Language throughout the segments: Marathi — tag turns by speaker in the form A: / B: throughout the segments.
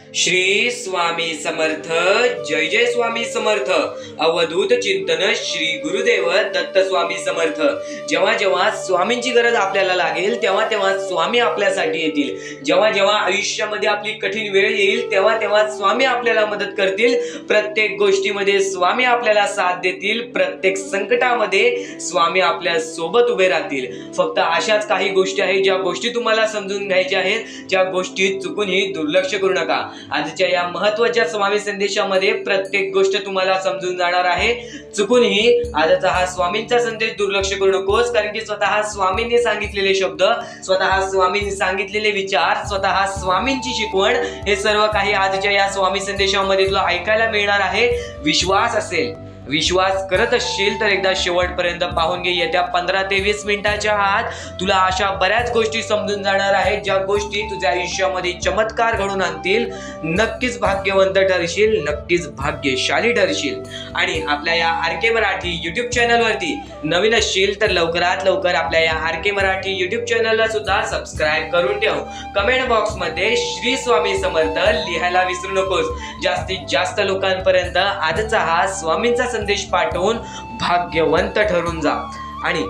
A: श्री स्वामी समर्थ. जय जय स्वामी समर्थ. अवधूत चिंतन श्री गुरुदेव दत्त स्वामी समर्थ. जेव्हा जेव्हा स्वामींची गरज आपल्याला लागेल तेव्हा तेव्हा स्वामी आपल्यासाठी येतील. जेव्हा जेव्हा आयुष्यामध्ये आपली कठीण वेळ येईल तेव्हा तेव्हा स्वामी आपल्याला मदत करतील. प्रत्येक गोष्टीमध्ये स्वामी आपल्याला साथ देतील. प्रत्येक संकटामध्ये स्वामी आपल्या सोबत उभे राहतील. फक्त अशाच काही गोष्टी आहेत ज्या गोष्टी तुम्हाला समजून घ्यायच्या आहेत, ज्या गोष्टी चुकूनही दुर्लक्ष करू नका. आजच्या या महत्त्वाच्या स्वामी संदेशामध्ये प्रत्येक गोष्ट तुम्हाला समजून जाणार आहे. चुकूनही आजचा हा स्वामींचा संदेश दुर्लक्ष करू नकोस, कारण की स्वतः स्वामींनी सांगितलेले शब्द, स्वतः स्वामींनी सांगितलेले विचार, स्वतः स्वामींची शिकवण हे सर्व काही आजच्या या स्वामी संदेशामध्ये तुला ऐकायला मिळणार आहे. विश्वास असेल, विश्वास करत असशील तर एकदा शेवटपर्यंत पाहून घे. येत्या 15 ते 20 मिनिटाच्या आत तुला अशा बऱ्याच गोष्टी समजून जाणार आहेत ज्या गोष्टी तुझ्या आयुष्यामध्ये चमत्कार घडून आणतील. नक्कीच भाग्यवंत ठरशील, नक्कीच भाग्यशाली ठरशील. आणि आपल्या या आर.के. मराठी युट्यूब चॅनलवरती नवीन असशील तर लवकरात लवकर आपल्या या आर.के. मराठी युट्यूब चॅनलला सुद्धा सबस्क्राईब करून ठेव. कमेंट बॉक्समध्ये श्री स्वामी समर्थ लिहायला विसरू नकोस. जास्तीत जास्त लोकांपर्यंत आजचा हा स्वामींचा संदेश पाठवून भाग्यवंत ठरून जा. आणि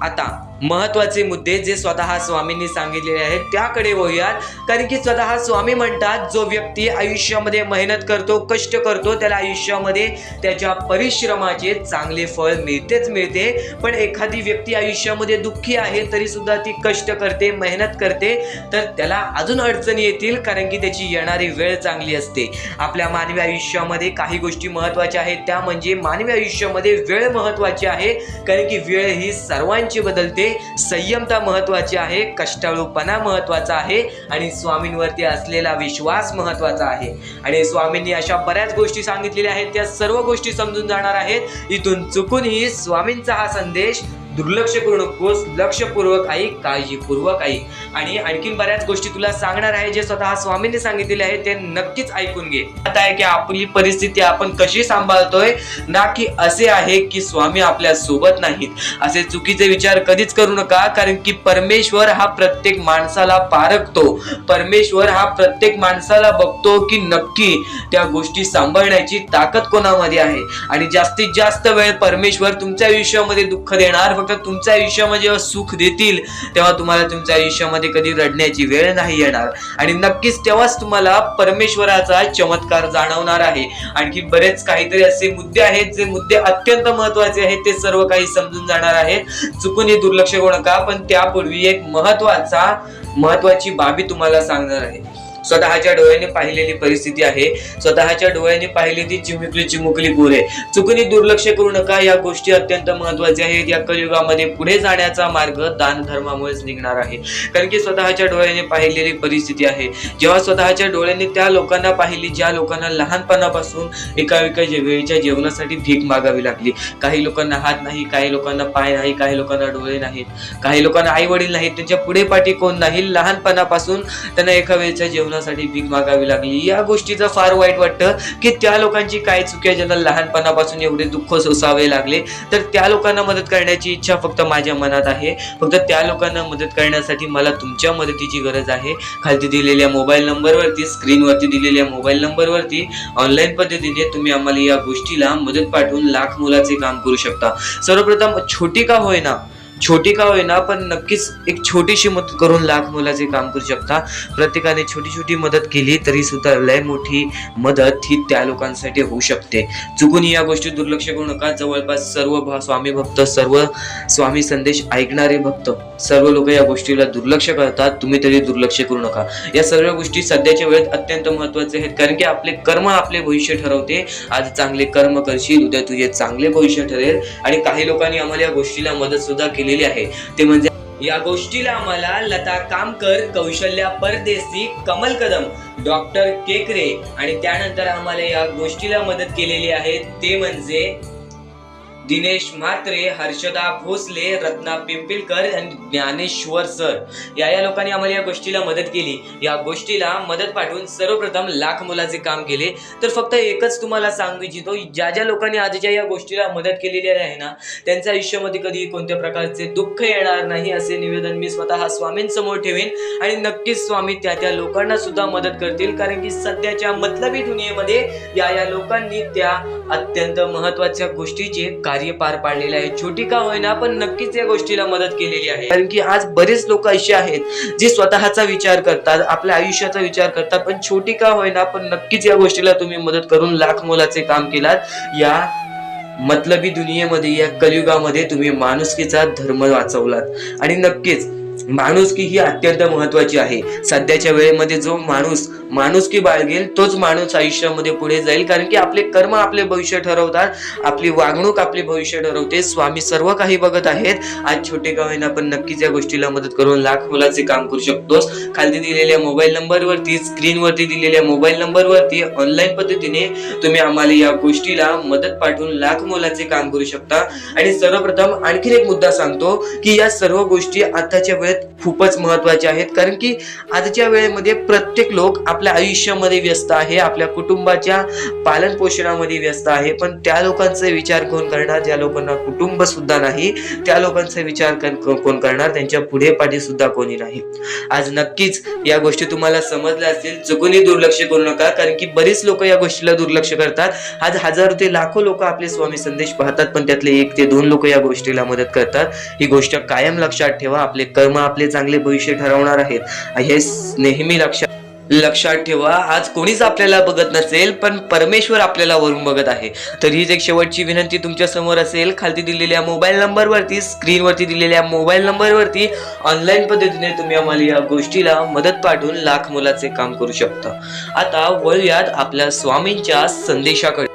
A: आता महत्वाचे मुद्दे जे स्वतः स्वामींनी सांगितलेले आहेत त्याकडे वळूयात. कारण की स्वतः स्वामी म्हणतात, जो व्यक्ती आयुष्यामध्ये मेहनत करतो, कष्ट करतो, त्याला आयुष्यामध्ये त्याच्या परिश्रमाचे चांगले फळ मिळतेच मिळते. पण एखादी व्यक्ती आयुष्यामध्ये दुःखी आहे तरी सुद्धा ती कष्ट करते, मेहनत करते, तर त्याला अजून अडचणी येतील, कारण की त्याची येणारी वेळ चांगली असते. आपल्या मानवी आयुष्यामध्ये काही गोष्टी महत्वाच्या आहेत, त्या म्हणजे मानवी आयुष्यामध्ये वेळ महत्वाची आहे, कारण की वेळ ही सर्वांची बदलते. संयमता महत्वाची आहे, कष्टाळूपणा महत्वाचा आहे आणि स्वामींवरती असलेला विश्वास महत्वाचा आहे. आणि स्वामींनी अशा बऱ्याच गोष्टी सांगितलेल्या आहेत, त्या सर्व गोष्टी समजून जाणार आहेत. इथून चुकूनही स्वामींचा हा संदेश दुर्लक्ष करू नकोस. लक्षपूर्वक ऐक, काळजीपूर्वक ऐक. आणि आणखीन बऱ्याच गोष्टी तुला सांगणार आहे जे स्वतः स्वामींनी सांगितलेले आहे, ते नक्कीच ऐकून घे. आता आहे की आपली परिस्थिती आपण कशी सांभाळतोय, ना की असे आहे की स्वामी आपल्या सोबत नाहीत, असे चुकीचे विचार कधीच करू नका. कारण की परमेश्वर हा प्रत्येक माणसाला पारखतो. परमेश्वर हा प्रत्येक माणसाला बघतो की नक्की त्या गोष्टी सांभाळण्याची ताकद कोणामध्ये आहे. आणि जास्तीत जास्त वेळ परमेश्वर तुमच्या आयुष्यामध्ये दुःख देणार, तुमच्या आयुष्यामध्ये जेव्हा सुख देतील तेव्हा तुम्हाला तुमच्या आयुष्यामध्ये कधी रडण्याची वेळ नाही येणार. आणि नक्कीच तेव्हाच तुम्हाला परमेश्वराचा चमत्कार जाणवणार आहे. आणखी बरेच काहीतरी असे मुद्दे आहेत जे मुद्दे अत्यंत महत्वाचे आहेत, ते सर्व काही समजून जाणार आहेत. चुकूनही दुर्लक्ष करू नका. पण त्यापूर्वी एक महत्वाची बाबी तुम्हाला सांगणार आहे. स्वतःच्या डोळ्याने पाहिलेली परिस्थिती आहे, स्वतःच्या डोळ्याने पाहिलेली चिमुकली पोरे. चुकूनही दुर्लक्ष करू नका. या गोष्टी अत्यंत महत्वाच्या आहेत. या कलियुगामध्ये पुढे जाण्याचा मार्ग दान धर्मामुळेच निघणार आहे. कारण की स्वतःच्या डोळ्याने पाहिलेली परिस्थिती आहे. जेव्हा स्वतःच्या डोळ्याने त्या लोकांना पाहिली ज्या लोकांना लहानपणापासून एका वेळेच्या जेवणासाठी भीक मागावी लागली. काही लोकांना हात नाही, काही लोकांना पाय नाही, काही लोकांना डोळे नाहीत, काही लोकांना आई वडील नाहीत, त्यांच्या पुढे पाठी कोण नाही. लहानपणापासून त्यांना एका वेळेच्या जेवणासाठी भीक मागावी लागली. या गोष्टीचं फार वाईट वाटतं की त्या लोकांची काय चुकी आहे ज्यांना लहानपणापासून एवढे दुःख सोसावे लागले. तर त्या लोकांना मदत करण्याची इच्छा फक्त माझ्या मनात आहे. फक्त त्या लोकांना मदत करण्यासाठी मला तुमच्या मदतीची गरज आहे. खाली दिलेल्या मोबाईल नंबरवरती, स्क्रीनवरती दिलेल्या मोबाईल नंबरवरती ऑनलाईन पद्धतीने तुम्ही आम्हाला या गोष्टीला मदत पाठवून लाख मोलाचे काम करू शकता. सर्वप्रथम छोटी का होईना पण नक्कीच एक छोटीशी मदत करून लाख मोलाचे काम करू शकता. प्रत्येकाने छोटी मदत केली तरी सुद्धा लय मोठी मदत ही त्या लोकांसाठी होऊ शकते. चुकून या गोष्टी दुर्लक्ष करू नका. जवळपास सर्व स्वामी भक्त, सर्व स्वामी संदेश ऐकणारे भक्त, सर्व लोक या गोष्टीला दुर्लक्ष करतात. तुम्ही तरी दुर्लक्ष करू नका. या सर्व गोष्टी सध्याच्या वेळेत अत्यंत महत्वाचे आहेत, कारण की आपले कर्म आपले भविष्य ठरवते. आज चांगले कर्म करशील, उद्या तुझे चांगले भविष्य ठरेल. आणि काही लोकांनी आम्हाला या गोष्टीला मदत सुद्धा केलेली आहे. ते म्हणजे या गोष्टीला आम्हाला लता कामकर, कौशल्या परदेशी, कमल कदम, डॉक्टर केकरे आणि त्यानंतर आम्हाला या गोष्टीला मदत केलेली आहे ते म्हणजे दिनेश म्हात्रे, हर्षदा भोसले, रत्ना पिंपळकर आणि ज्ञानेश्वर सर या लोकांनी आम्हाला या गोष्टीला मदत केली. या गोष्टीला मदत पाठवून सर्वप्रथम लाख मोलाचे काम केले. तर फक्त एकच तुम्हाला सांगू इच्छितो, ज्या लोकांनी आजच्या या गोष्टीला मदत केलेली आहे ना, त्यांच्या आयुष्यामध्ये कधी कोणत्या प्रकारचे दुःख येणार नाही असे निवेदन मी स्वतः स्वामींसमोर ठेवीन. आणि नक्कीच स्वामी त्या लोकांना सुद्धा मदत करतील, कारण की सध्याच्या मतलबी दुनियेमध्ये या लोकांनी त्या अत्यंत महत्वाच्या गोष्टीचे कार्य पार पाडलेले आहे. छोटी का होईना पण नक्कीच या गोष्टीला मदत केलेली आहे. कारण की आज बरेच लोक असे आहेत जे स्वतःचा विचार करतात, आपल्या आयुष्याचा विचार करतात, पण छोटी का होईना पण नक्कीच या गोष्टीला तुम्ही मदत करून लाख मोलाचे काम केलात. या मतलबी दुनियेमध्ये, या कलियुगामध्ये तुम्ही माणुसकीचा धर्म वाचवलात. आणि नक्कीच माणुसकी ही अत्यंत महत्वाची आहे. सध्याच्या वेळेमध्ये जो माणुसकी बाळगेल तोच माणूस आयुष्यामध्ये पुढे जाईल, कारण की आपले कर्म आपले भविष्य ठरवतात, आपली वागणूक आपले भविष्य ठरवते. स्वामी सर्व काही बघत आहेत. आज छोटे का होईना पण नक्कीच या गोष्टीला मदत करून लाख मोलाचे काम करू शकतोस. खाली दिलेल्या मोबाईल नंबरवरती, स्क्रीनवरती दिलेल्या मोबाईल नंबरवरती ऑनलाईन पद्धतीने तुम्ही आम्हाला या गोष्टीला मदत पाठवून लाख मोलाचे काम करू शकता. आणि सर्वप्रथम आणखीन एक मुद्दा सांगतो की या सर्व गोष्टी आताच्या वेळेत खूपच महत्वाच्या आहेत, कारण की आजच्या वेळेमध्ये प्रत्येक लोक आपल्या आयुष्यामध्ये व्यस्त आहे, आपल्या कुटुंबाच्या पालन पोषणामध्ये व्यस्त आहे. पण त्या लोकांचा विचार कोण करणार ज्या लोकांना कुटुंब सुद्धा नाही? त्या लोकांचा विचार कोण करणार? त्यांच्या पुढे पाठी सुद्धा कोणी नाही. आज नक्कीच या गोष्टी तुम्हाला समजल्या असतील. चुकूनही दुर्लक्ष करू नका, कारण की बरीच लोक या गोष्टीला दुर्लक्ष करतात. आज हजारो ते लाखो लोक आपले स्वामी संदेश पाहतात, पण त्यातले 1 ते 2 लोक या गोष्टीला मदत करतात. ही गोष्ट कायम लक्षात ठेवा. आपले कर्म आपले चांगले भविष्य ठरवणार आहेत, हे नेहमी लक्षात ठेवा. आज कोणीच आपल्याला बघत नसेल, पण परमेश्वर आपल्याला वरून बघत आहे. तर हीच एक शेवटची विनंती तुमच्या समोर असेल. खाली दिलेल्या मोबाईल नंबरवरती, स्क्रीनवरती दिलेल्या मोबाईल नंबरवरती ऑनलाईन पद्धतीने तुम्ही आम्हाला या गोष्टीला मदत पाठवून लाख मोलाचे काम करू शकता. आता वळूयात आपल्या स्वामींच्या संदेशाकडे,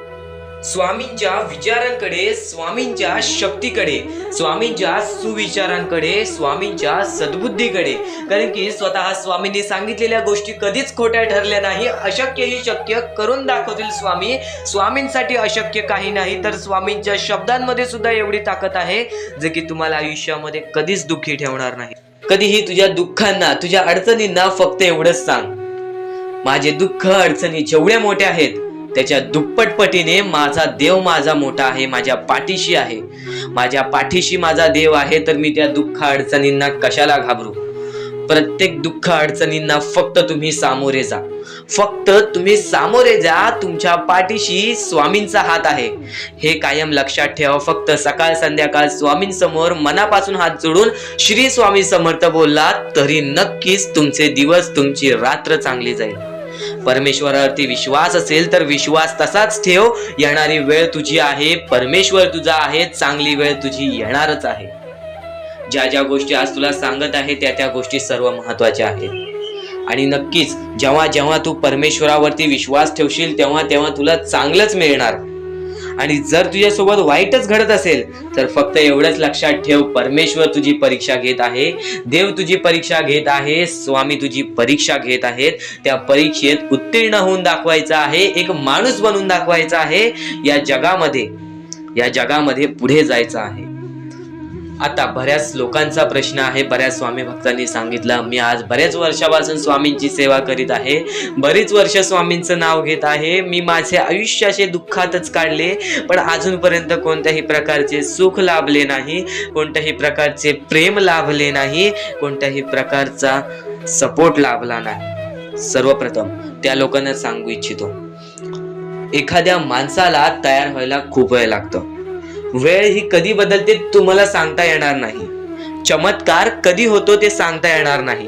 A: स्वामींच्या विचारांकडे, स्वामींच्या शक्तीकडे, स्वामींच्या सुविचारांकडे, स्वामींच्या सद्बुद्धीकडे. कारण की स्वतः स्वामींनी सांगितलेल्या गोष्टी कधीच खोट्या ठरल्या नाही. अशक्य ही शक्य करून दाखवतील स्वामी. स्वामींसाठी अशक्य काही नाही. तर स्वामींच्या शब्दांमध्ये सुद्धा एवढी ताकद आहे जे की तुम्हाला आयुष्यामध्ये कधीच दुःखी ठेवणार नाही. कधीही तुझ्या दुःखांना, तुझ्या अडचणींना फक्त एवढंच सांग, माझे दुःख अडचणी जेवढ्या मोठ्या आहेत त्याच्या दुप्पटपटीने माझा देव माझा मोठा आहे, माझ्या पाठीशी आहे. माझ्या पाठीशी माझा देव आहे, तर मी त्या दुःख अडचणींना कशाला घाबरू? प्रत्येक दुःख अडचणींना फक्त तुम्ही सामोरे जा. फक्त तुम्ही सामोरे जा. तुमच्या पाठीशी स्वामींचा हात आहे, हे कायम लक्षात ठेवा. फक्त सकाळ संध्याकाळ स्वामींसमोर मनापासून हात जोडून श्री स्वामी समर्थ बोलला तरी नक्कीच तुमचे दिवस, तुमची रात्र चांगली जाईल. परमेश्वरावरती विश्वास असेल तर विश्वास तसाच ठेव. येणारी वेळ तुझी आहे, परमेश्वर तुझा आहे, चांगली वेळ तुझी येणारच आहे. ज्या गोष्टी आज तुला सांगत आहे त्या गोष्टी सर्व महत्वाच्या आहेत. आणि नक्कीच जेव्हा तू परमेश्वरावरती विश्वास ठेवशील तेव्हा तुला चांगलंच मिळणार. आणि जर तुझ्यासोबत वाईटच घडत असेल तर फक्त एवढंच लक्षात ठेव, परमेश्वर तुझी परीक्षा घेत आहे, देव तुझी परीक्षा घेत आहे, स्वामी तुझी परीक्षा घेत आहेत. त्या परीक्षेत उत्तीर्ण होऊन दाखवायचं आहे, एक माणूस बनून दाखवायचा आहे. या जगामध्ये पुढे जायचं आहे. आता बऱ्याच लोकांचा प्रश्न आहे, बऱ्याच स्वामी भक्तांनी सांगितलं, मी आज बऱ्याच वर्षापासून स्वामींची सेवा करीत आहे, बरीच वर्ष स्वामींचं नाव घेत आहे, मी माझे आयुष्याचे दुःखातच काढले, पण अजूनपर्यंत कोणत्याही प्रकारचे सुख लाभले नाही, कोणत्याही प्रकारचे प्रेम लाभले नाही, कोणत्याही प्रकारचा सपोर्ट लाभला नाही. सर्वप्रथम त्या लोकांना सांगू इच्छितो, एखाद्या माणसाला तयार व्हायला खूप वेळ लागतो. वेळ ही कधी बदलते तुम्हाला सांगता येणार नाही. चमत्कार कधी होतो ते सांगता येणार नाही.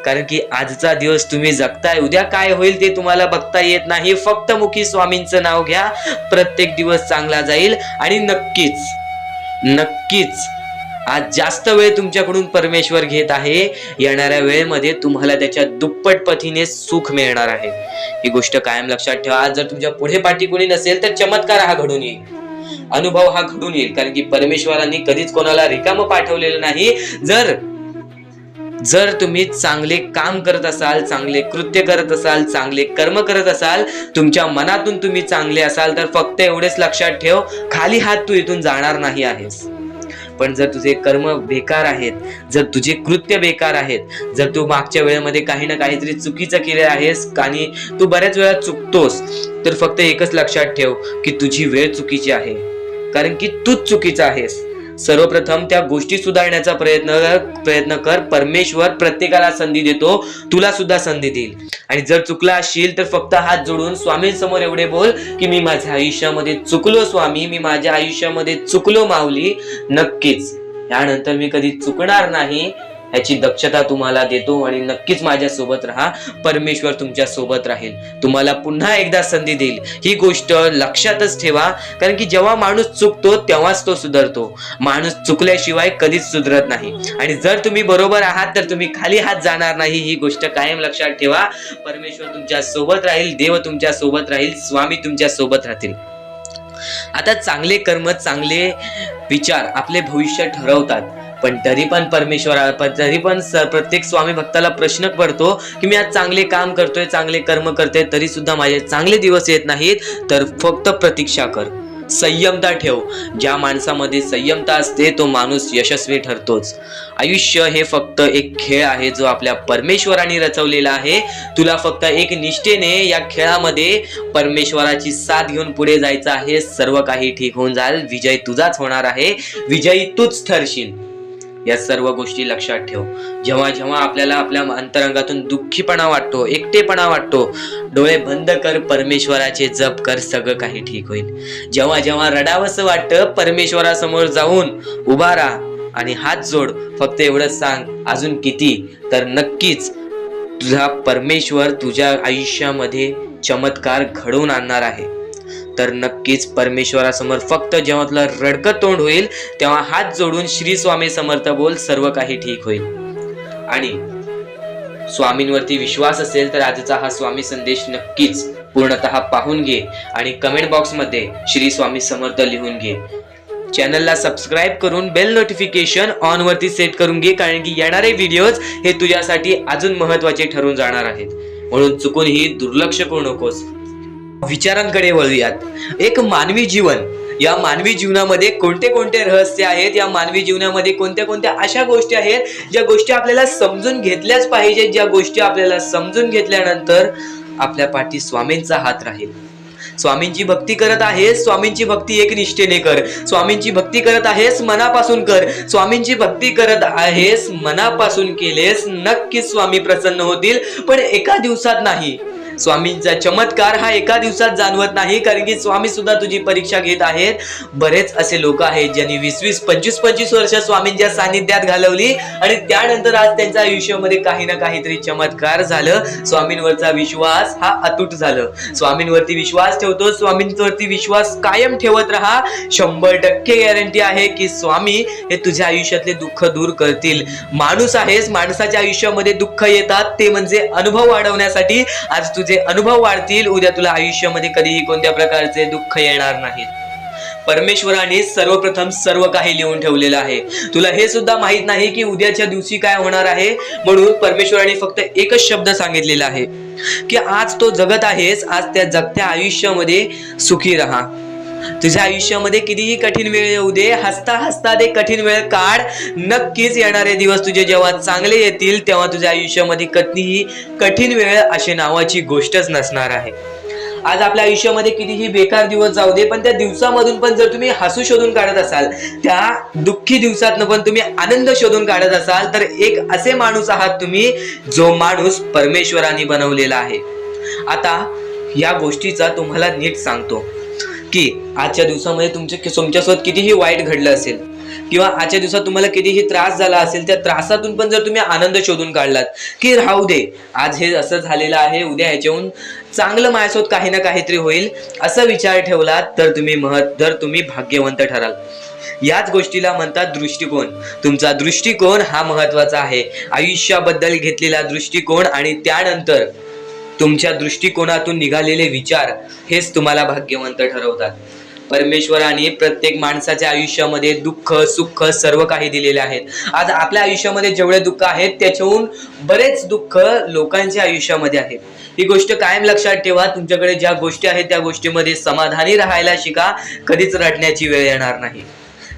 A: कारण की आजचा दिवस तुम्ही जगताय, उद्या काय होईल ते तुम्हाला बघता येत नाही. फक्त मुखी स्वामींचं नाव घ्या, प्रत्येक दिवस चांगला जाईल. आणि नक्कीच आज जास्त वेळ तुमच्याकडून परमेश्वर घेत आहे. येणाऱ्या वेळेमध्ये तुम्हाला त्याच्या दुप्पट पटीने सुख मिळणार आहे. ही गोष्ट कायम लक्षात ठेवा. आज जर तुमच्या पुढे पाठी कोणी नसेल तर चमत्कार हा घडून येईल, अनुभव हा घडून येईल. कारण की परमेश्वरांनी कधीच कोणाला रिकाम पाठवलेलं नाही. जर जर तुम्ही चांगले काम करत असाल, चांगले कृत्य करत असाल, चांगले कर्म करत असाल, तुमच्या मनातून तुम्ही चांगले असाल, तर फक्त एवढेच लक्षात ठेव, खाली हात तू इथून जाणार नाही आहेस. पण जर तुझे कर्म बेकार आहेत, जर तुझे कृत्य बेकार आहेत, जर तू मागच्या वेळेमध्ये काही ना काहीतरी चुकीचं केले आहेस आणि तू बऱ्याच वेळा चुकतोस, तर फक्त एकच लक्षात ठेव की तुझी वेळ चुकीची आहे, कारण की तूच चुकीचा आहेस. सर्वप्रथम त्या गोष्टी सुधारण्याचा प्रयत्न कर. परमेश्वर प्रत्येकाला संधी देतो, तुला सुद्धा संधी देईल. आणि जर चुकला असशील तर फक्त हात जोडून स्वामींसमोर एवढे बोल की मी माझ्या आयुष्यामध्ये चुकलो स्वामी, मी माझ्या आयुष्यामध्ये चुकलो माऊली. नक्कीच यानंतर मी कधी चुकणार नाही ह्याची दक्षता तुम्हाला देतो आणि नक्कीच माझ्या सोबत राहा. परमेश्वर तुमच्या सोबत राहील, तुम्हाला पुन्हा एकदा संधी देईल. ही गोष्ट लक्षातच ठेवा, कारण की जेव्हा माणूस चुकतो तेव्हाच तो सुधारतो. माणूस चुकल्याशिवाय कधीच सुधरत नाही. आणि जर तुम्ही बरोबर आहात तर तुम्ही खाली हात जाणार नाही, ही गोष्ट कायम लक्षात ठेवा. परमेश्वर तुमच्या सोबत राहील, देव तुमच्या सोबत राहील, स्वामी तुमच्या सोबत राहतील. आता चांगले कर्म, चांगले विचार आपले भविष्य ठरवतात. पण तरी पण प्रत्येक स्वामी भक्ताला प्रश्न पडतो की मी आज चांगले काम करतोय, चांगले कर्म करतोय, तरी सुद्धा माझे चांगले दिवस येत नाहीत. तर फक्त प्रतीक्षा कर, संयमता ठेव. ज्या माणसामध्ये संयमता असते तो माणूस यशस्वी ठरतोच. आयुष्य हे फक्त एक खेळ आहे जो आपल्या परमेश्वराने रचवलेला आहे. तुला फक्त एक निष्ठेने या खेळामध्ये परमेश्वराची साथ घेऊन पुढे जायचं आहे. सर्व काही ठीक होऊन जाईल. विजय तुझाच होणार आहे, विजयी तूच ठरशील. या सर्व गोष्टी लक्षात ठेव. जेव्हा जेव्हा आपल्याला आपल्या अंतरंगातून दुःखीपणा वाटतो, एकटेपणा वाटतो, डोळे बंद कर, परमेश्वराचे जप कर, सगळं काही ठीक होईल. जेव्हा जेव्हा रडावंसं वाटतं, परमेश्वरासमोर जाऊन उभा राहा आणि हात जोड. फक्त एवढंच सांग, अजून किती, तर नक्कीच तुझा परमेश्वर तुझ्या आयुष्यामध्ये चमत्कार घडवून आणणार आहे. तर नक्कीच परमेश्वरासमोर फक्त जेव्हा तुला रडकं तोंड होईल तेव्हा हात जोडून श्री स्वामी समर्थ बोल, सर्व काही ठीक होईल. आणि स्वामींवरती विश्वास असेल तर आजचा हा स्वामी संदेश नक्कीच पूर्णतः पाहून घे आणि कमेंट बॉक्स मध्ये श्री स्वामी समर्थ लिहून घे. चॅनलला सबस्क्राईब करून बेल नोटिफिकेशन ऑन वरती सेट करून घे, कारण की येणारे व्हिडिओज हे तुझ्यासाठी अजून महत्वाचे ठरून जाणार आहेत. म्हणून चुकूनही दुर्लक्ष करू नकोस. विचारांकडे वळूयात. एक मानवी जीवन, या मानवी जीवनामध्ये कोणते कोणते रहस्य आहेत, या मानवी जीवनामध्ये कोणत्या कोणत्या अशा गोष्टी आहेत ज्या गोष्टी आपल्याला समजून घेतल्याच पाहिजेत, ज्या गोष्टी आपल्याला समजून घेतल्यानंतर आपल्या पाठी स्वामींचा हात राहील. स्वामींची भक्ती करत आहेस, स्वामींची भक्ती एक निष्ठेने कर. स्वामींची भक्ती करत आहेस, मनापासून कर. स्वामींची भक्ती करत आहेस, मनापासून केलेस, नक्कीच स्वामी प्रसन्न होतील. पण एका दिवसात नाही. स्वामींचा चमत्कार हा एका दिवसात जाणवत नाही, कारण की स्वामी सुद्धा तुझी परीक्षा घेत आहेत. बरेच असे लोक आहेत ज्यांनी 20-20, 25-25 वर्ष स्वामींच्या सानिध्यात घालवली आणि त्यानंतर आज त्यांच्या आयुष्यामध्ये काही ना काहीतरी चमत्कार झालं. स्वामींवरचा विश्वास हा अतूट झालं. स्वामींवरती विश्वास ठेवतो, स्वामींवरती विश्वास कायम ठेवत राहा. 100% गॅरंटी आहे की स्वामी हे तुझ्या आयुष्यातले दुःख दूर करतील. माणूस आहेस, माणसाच्या आयुष्यामध्ये दुःख येतात, ते म्हणजे अनुभव वाढवण्यासाठी. आज तुझे अनुभव वाढतील, उद्या तुला आयुष्यामध्ये कधीही कोणत्या प्रकारचे दुःख येणार नाहीत. परमेश्वराने सर्वप्रथम सर्व काही लिहून ठेवलेलं आहे. तुला हे सुद्धा माहित नाही की उद्याच्या दिवशी काय होणार आहे. म्हणून परमेश्वराने फक्त एकच शब्द सांगितलेला आहे की आज तो जगत आहेस, आज त्या जगत्या आयुष्यामध्ये सुखी राहा. तुझ्या आयुष्यामध्ये कितीही कठीण वेळ येऊ दे, हसता हसता ते कठीण वेळ काढ. नक्कीच येणारे दिवस तुझे जेव्हा चांगले येतील तेव्हा तुझ्या आयुष्यामध्ये कधीही कठीण वेळ अशी नावाची गोष्टच नसणार आहे. आज आपल्या आयुष्यामध्ये कितीही बेकार दिवस जाऊ दे, पण त्या दिवसामधून पण जर तुम्ही हसू शोधून काढत असाल, त्या दुःखी दिवसातनं पण तुम्ही आनंद शोधून काढत असाल, तर एक असे माणूस आहात तुम्ही जो माणूस परमेश्वराने बनवलेला आहे. आता या गोष्टीचा तुम्हाला नीट सांगतो की आजच्या दिवसामध्ये तुमच्यासोबत कितीही वाईट घडलं असेल किंवा आजच्या दिवसात तुम्हाला कितीही त्रास झाला असेल, त्या त्रासातून पण जर तुम्ही आनंद शोधून काढलात की राहू दे, आज हे असं झालेलं आहे, उद्या ह्याच्याहून चांगलं माझ्यासोबत काही ना काहीतरी होईल, असा विचार ठेवलात तर तुम्ही भाग्यवंत ठराल. याच गोष्टीला म्हणतात दृष्टिकोन. तुमचा दृष्टिकोन हा महत्वाचा आहे. आयुष्याबद्दल घेतलेला दृष्टिकोन आणि त्यानंतर तुमच्या दृष्टिकोनातून निघालेले विचार हेच तुम्हाला भाग्यवंत ठरवतात. परमेश्वराने प्रत्येक माणसाच्या आयुष्यामध्ये दुःख सुख सर्व काही दिलेले आहेत. आज आपल्या आयुष्यामध्ये जेवढे दुःख आहेत त्याच्याहून बरेच दुःख लोकांच्या आयुष्यामध्ये आहेत. ही गोष्ट कायम लक्षात ठेवा. तुमच्याकडे ज्या गोष्टी आहेत त्या गोष्टीमध्ये समाधानी राहायला शिका. कधीच रडण्याची वेळ येणार नाही.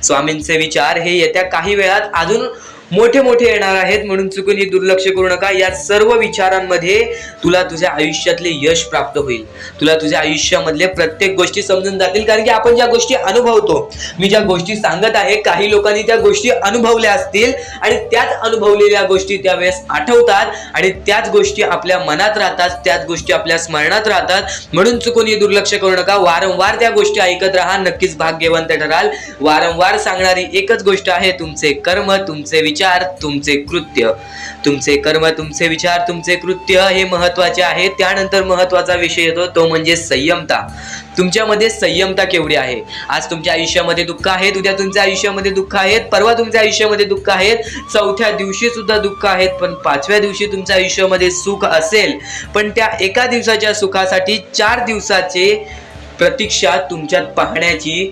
A: स्वामींचे विचार हे येत्या काही वेळात अजून मोठे मोठे येणार आहेत, म्हणून चुकून ही दुर्लक्ष करू नका. या सर्व विचारांमध्ये तुला तुझ्या आयुष्यातले यश प्राप्त होईल. तुला तुझ्या आयुष्यामधले प्रत्येक गोष्टी समजून जातील. कारण की आपण ज्या गोष्टी अनुभवतो, मी ज्या गोष्टी सांगत आहे, काही लोकांनी त्या गोष्टी अनुभवल्या असतील आणि त्याच अनुभवलेल्या गोष्टी त्यावेळेस आठवतात आणि त्याच गोष्टी आपल्या मनात राहतात, त्याच गोष्टी आपल्या स्मरणात राहतात. म्हणून चुकून ही दुर्लक्ष करू नका. वारंवार त्या गोष्टी ऐकत राहा. नक्कीच भाग्यवंत ठराल. वारंवार सांगणारी एकच गोष्ट आहे, तुमचे कर्म, तुमचे विचार, तुमचे कृत्य. तुमचे कर्म, तुमचे विचार, तुमचे कृत्य हे महत्वाचे आहे. त्यानंतर महत्वाचा विषय येतो तो म्हणजे संयमता. तुमच्यामध्ये संयमता केवढी आहे? आज तुमच्या आयुष्यामध्ये दुःख आहेत, उद्या तुमच्या आयुष्यामध्ये दुःख आहेत, परवा तुमच्या आयुष्यामध्ये दुःख आहेत, चौथ्या दिवशी सुद्धा दुःख आहेत, पण पाचव्या दिवशी तुमच्या आयुष्यामध्ये सुख असेल. पण त्या एका दिवसाच्या सुखासाठी 4 दिवसाचे प्रतीक्षा तुमच्यात पाहण्याची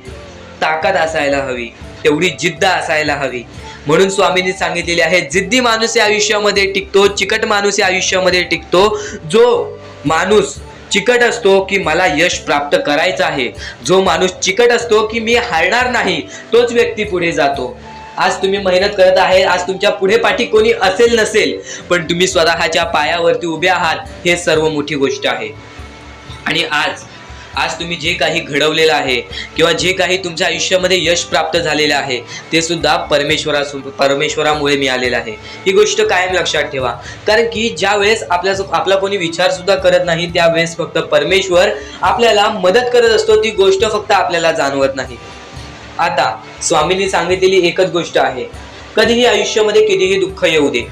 A: ताकद असायला हवी, तेवढी जिद्द असायला हवी. म्हणून स्वामींनी सांगितलेले आहे, जिद्दी माणूस या आयुष्यामध्ये टिकतो, चिकट माणूस या आयुष्यामध्ये टिकतो. जो माणूस चिकट असतो की मला यश प्राप्त करायचं आहे, जो माणूस चिकट असतो की मी हारणार नाही, तोच व्यक्ती पुढे जातो. आज तुम्ही मेहनत करत आहे, आज तुमच्या पुढे पाठी कोणी असेल नसेल, पण तुम्ही स्वतःच्या पायावरती उभे आहात, हे सर्व मोठी गोष्ट आहे. आणि आज तुम्ही जे काही घडवलेलं आहे किंवा जे काही तुमच्या आयुष्यामध्ये यश प्राप्त झालेलं आहे ते सुद्धा परमेश्वरामुळे मिळालेलं आहे. ही गोष्ट कायम लक्षात ठेवा. कारण की ज्या वेळेस आपला कोणी विचार सुद्धा करत नाही, त्यावेळेस फक्त परमेश्वर आपल्याला मदत करत असतो. ती गोष्ट फक्त आपल्याला जाणवत नाही. आता स्वामींनी सांगितलेली एकच गोष्ट आहे, कधीही आयुष्यामध्ये कितीही दुःख येऊ दे,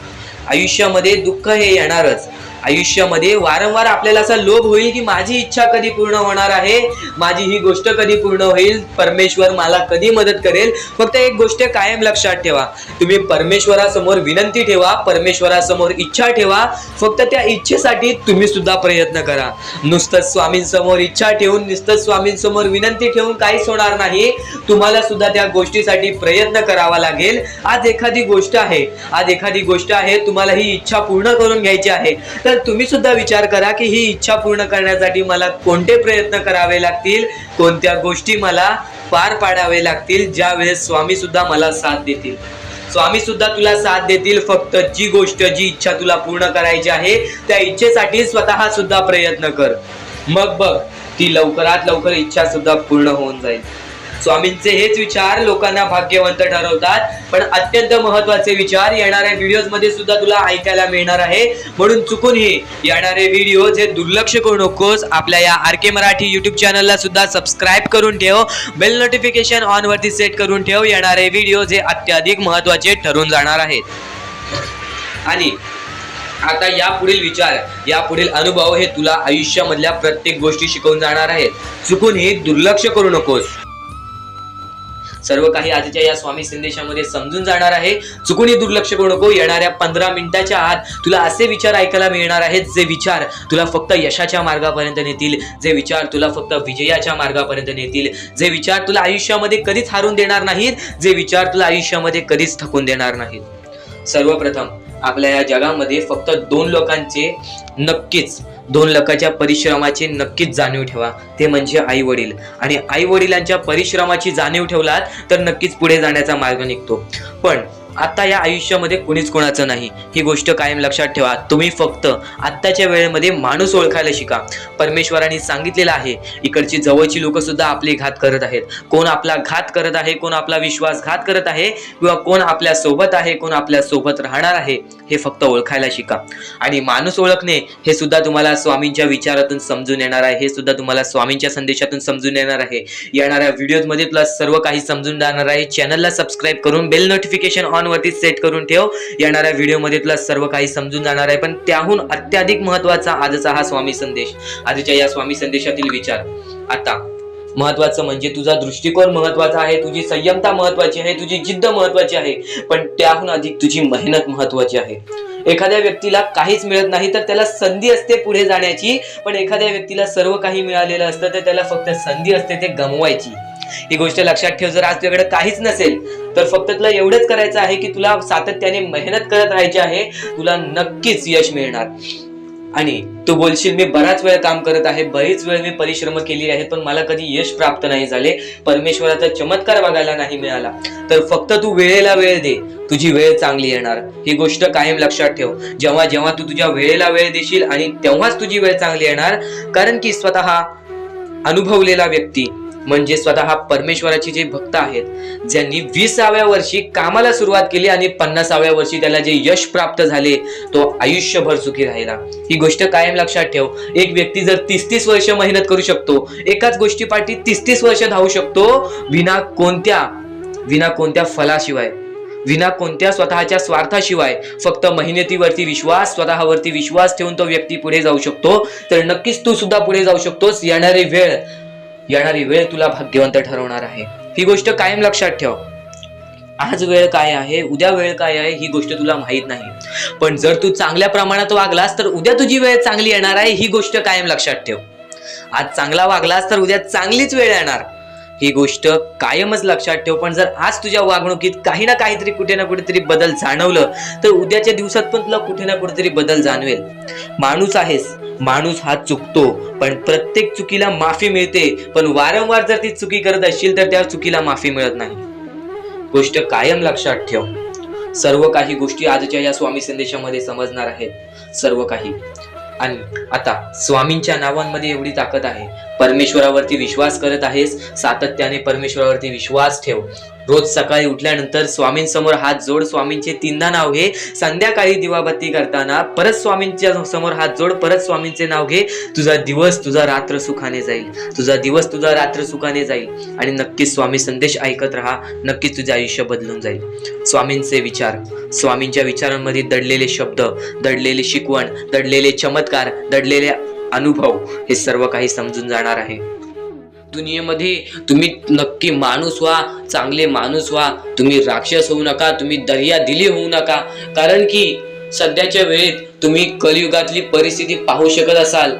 A: आयुष्यामध्ये दुःख हे येणारच. आयुष्यामध्ये वारंवार आपल्याला असा लोभ होईल की माझी इच्छा कधी पूर्ण होणार आहे, माझी ही गोष्ट कधी पूर्ण होईल, परमेश्वर मला कधी मदत करेल. फक्त एक गोष्ट कायम लक्षात ठेवा, तुम्ही परमेश्वरासमोर विनंती ठेवा, परमेश्वरासमोर इच्छा ठेवा. फक्त त्या इच्छेसाठी तुम्ही सुद्धा प्रयत्न करा. नुसतं स्वामींसमोर इच्छा ठेवून, नुसतं स्वामींसमोर विनंती ठेवून काहीच होणार नाही. तुम्हाला सुद्धा त्या गोष्टीसाठी प्रयत्न करावा लागेल. आज एखादी गोष्ट आहे, तुम्हाला ही इच्छा पूर्ण करून घ्यायची आहे, तर तुम्ही सुद्धा विचार करा की ही इच्छा पूर्ण करण्यासाठी मला कोणते प्रयत्न करावे लागतील, कोणत्या गोष्टी मला पार पाडावे लागतील, ज्या वेळेस स्वामी सुद्धा मला साथ देतील. स्वामी सुद्धा तुला साथ देतील. फक्त जी इच्छा तुला पूर्ण करायची आहे त्या इच्छेसाठी स्वतः सुद्धा प्रयत्न कर. मग बघ, ती लवकरात लवकर इच्छा सुद्धा पूर्ण होऊन जाईल. स्वामींचे हेच विचार लोकांना भाग्यवंत ठरवतात. पण अत्यंत महत्वाचे विचार येणाऱ्या व्हिडिओज मध्ये सुद्धा तुला ऐकायला मिळणार आहे. म्हणून चुकूनही येणारे व्हिडिओ जे दुर्लक्ष करू नकोस. आपल्या या RK मराठी युट्यूब चॅनलला सुद्धा सबस्क्राईब करून ठेव, बेल नोटिफिकेशन ऑन वरती सेट करून ठेव. येणारे व्हिडिओ जे अत्याधिक महत्वाचे ठरून जाणार आहेत. आणि आता यापुढील अनुभव हे तुला आयुष्यामधल्या प्रत्येक गोष्टी शिकवून जाणार आहेत. चुकूनही दुर्लक्ष करू नकोस. सर्व काही आजच्या या स्वामी संदेशामध्ये समजून जाणार आहे. चुकूनही दुर्लक्ष करू नको. येणाऱ्या 15 मिनिटाच्या आत तुला असे विचार ऐकायला मिळणार आहेत, जे विचार तुला फक्त यशाच्या मार्गापर्यंत नेतील, जे विचार तुला फक्त विजयाच्या मार्गापर्यंत नेतील, जे विचार तुला आयुष्यामध्ये कधीच हारून देणार नाहीत, जे विचार तुला आयुष्यामध्ये कधीच थकून देणार नाहीत. सर्वप्रथम आपल्या या जगामध्ये फक्त 2 लोकांच्या परिश्रमाची नक्कीच जाणीव ठेवा, ते म्हणजे आई वडील. आणि आई वडिलांच्या परिश्रमाची जाणीव ठेवलात तर नक्कीच पुढे जाण्याचा मार्ग निघतो. पण आता या आयुष्यामध्ये कुणीच कोणाचं नाही, ही गोष्ट कायम लक्षात ठेवा. तुम्ही फक्त आत्ताच्या वेळेमध्ये माणूस ओळखायला शिका. परमेश्वरांनी सांगितलेलं आहे, इकडची जवळची लोक सुद्धा आपले घात करत आहेत. कोण आपला घात करत आहे, कोण आपला विश्वासघात करत आहे, किंवा कोण आपल्या सोबत आहे, कोण आपल्या सोबत राहणार आहे, हे फक्त ओळखायला शिका. आणि माणूस ओळखणे हे सुद्धा तुम्हाला स्वामींच्या विचारातून समजून येणार आहे, हे सुद्धा तुम्हाला स्वामींच्या संदेशातून समजून येणार आहे. येणाऱ्या व्हिडिओज मध्ये तुला सर्व काही समजून जाणार आहे. चॅनलला सबस्क्राईब करून बेल नोटिफिकेशन ऑन वरती सेट करून ठेव. येणाऱ्या व्हिडिओ मध्ये तुला सर्व काही समजून जाणार आहे. पण त्याहून अत्याधिक महत्वाचा आजचा हा स्वामी संदेश, आजच्या या स्वामी संदेशातील विचार. आता महत्वाचं म्हणजे तुझा दृष्टिकोन महत्वाचा आहे, तुझी संयमता महत्वाची आहे, तुझी जिद्द महत्वाची आहे, पण त्याहून अधिक तुझी मेहनत महत्वाची आहे. एखाद्या व्यक्तीला काहीच मिळत नाही तर त्याला संधी असते पुढे जाण्याची, पण एखाद्या व्यक्तीला सर्व काही मिळालेलं असतं तर त्याला फक्त संधी असते ते गमवायची. ही गोष्ट लक्षात ठेव. जर आज तुझ्याकडे काहीच नसेल तर फक्त तुला एवढंच करायचं आहे की तुला सातत्याने मेहनत करत राहायची आहे. तुला नक्कीच यश मिळणार. आणि तू बोलशील मी बराच वेळ काम करत आहे, बरीच वेळ मी परिश्रम केली आहे, पण मला कधी यश प्राप्त नाही झाले, परमेश्वराचा चमत्कार बघायला नाही मिळाला. तर फक्त तू वेळेला वेळ दे, तुझी वेळ चांगली येणार. ही गोष्ट कायम लक्षात ठेव. जेव्हा जेव्हा तू तुझ्या वेळेला वेळ देशील आणि तेव्हाच तुझी वेळ चांगली येणार. कारण की स्वतः अनुभवलेला व्यक्ती म्हणजे स्वतः परमेश्वराचे जे भक्त आहेत, ज्यांनी 20व्या वर्षी कामाला सुरुवात केली आणि 50व्या वर्षी त्याला जे यश प्राप्त झाले, तो आयुष्यभर सुखी राहिला. ही गोष्ट कायम लक्षात ठेव. एक व्यक्ती जर 30-30 वर्ष मेहनत करू शकतो, एकाच गोष्टीपाठी 30-30 वर्ष धावू शकतो, विना कोणत्या फलाशिवाय, विना कोणत्या स्वतःच्या स्वार्थाशिवाय, फक्त मेहनतीवरती विश्वास, स्वतःवरती विश्वास ठेवून तो व्यक्ती पुढे जाऊ शकतो. तर नक्कीच तू सुद्धा पुढे जाऊ शकतोस. येणारी वेळ तुला भाग्यवंत ठरवणार आहे. ही गोष्ट कायम लक्षात ठेव. आज वेळ काय आहे, उद्या वेळ काय आहे, ही गोष्ट तुला माहित नाही. पण जर तू चांगल्या प्रमाणात वागलास तर उद्या तुझी वेळ चांगली येणार आहे. ही गोष्ट कायम लक्षात ठेव. आज चांगला वागलास तर उद्या चांगलीच वेळ येणार. ही गोष्ट कायमच लक्षात ठेव. पण जर आज तुझ्या वागणुकीत काही ना काहीतरी कुठे ना कुठेतरी बदल जाणवलं तर उद्याच्या दिवसात पण तुला कुठे ना कुठेतरी बदल जाणवेल. माणूस आहेस, माणूस हा चुकतो, पण प्रत्येक चुकीला माफी मिळते. पण वारंवार जर ती चुकी करत असशील तर त्या चुकीला माफी मिळत नाही. गोष्ट कायम लक्षात ठेव. सर्व काही गोष्टी आजच्या या स्वामी संदेशामध्ये समजणार आहेत, सर्व काही. आणि आता स्वामींच्या नावांमध्ये एवढी ताकद आहे. परमेश्वरावरती विश्वास करत आहेस, सातत्याने परमेश्वरावरती विश्वास ठेव. रोज सकाळी उठल्यानंतर स्वामींसमोर हात जोड, स्वामींचे 3दा नाव घे. संध्याकाळी दिवाबत्ती करताना परत स्वामींच्या समोर हात जोड, परत स्वामींचे नाव घे. तुझा दिवस, तुझा रात्र सुखाने जाईल. तुझा दिवस, तुझा रात्र सुखाने जाईल. आणि नक्कीच स्वामी संदेश ऐकत राहा. नक्कीच तुझे आयुष्य बदलून जाईल. स्वामींचे विचार, स्वामींच्या विचारांमध्ये दडलेले शब्द, दडलेले शिकवण, दडलेले चमत्कार, दडलेले अनुभव, हे सर्व काही समजून जाणार आहे. दुनियेमध्ये तुम्ही नक्की माणूस व्हा, चांगले माणूस व्हा. तुम्ही राक्षस होऊ नका, तुम्ही दर्या दिली होऊ नका. कारण की सध्याच्या वेळेत तुम्ही कलियुगातली परिस्थिती पाहू शकत असाल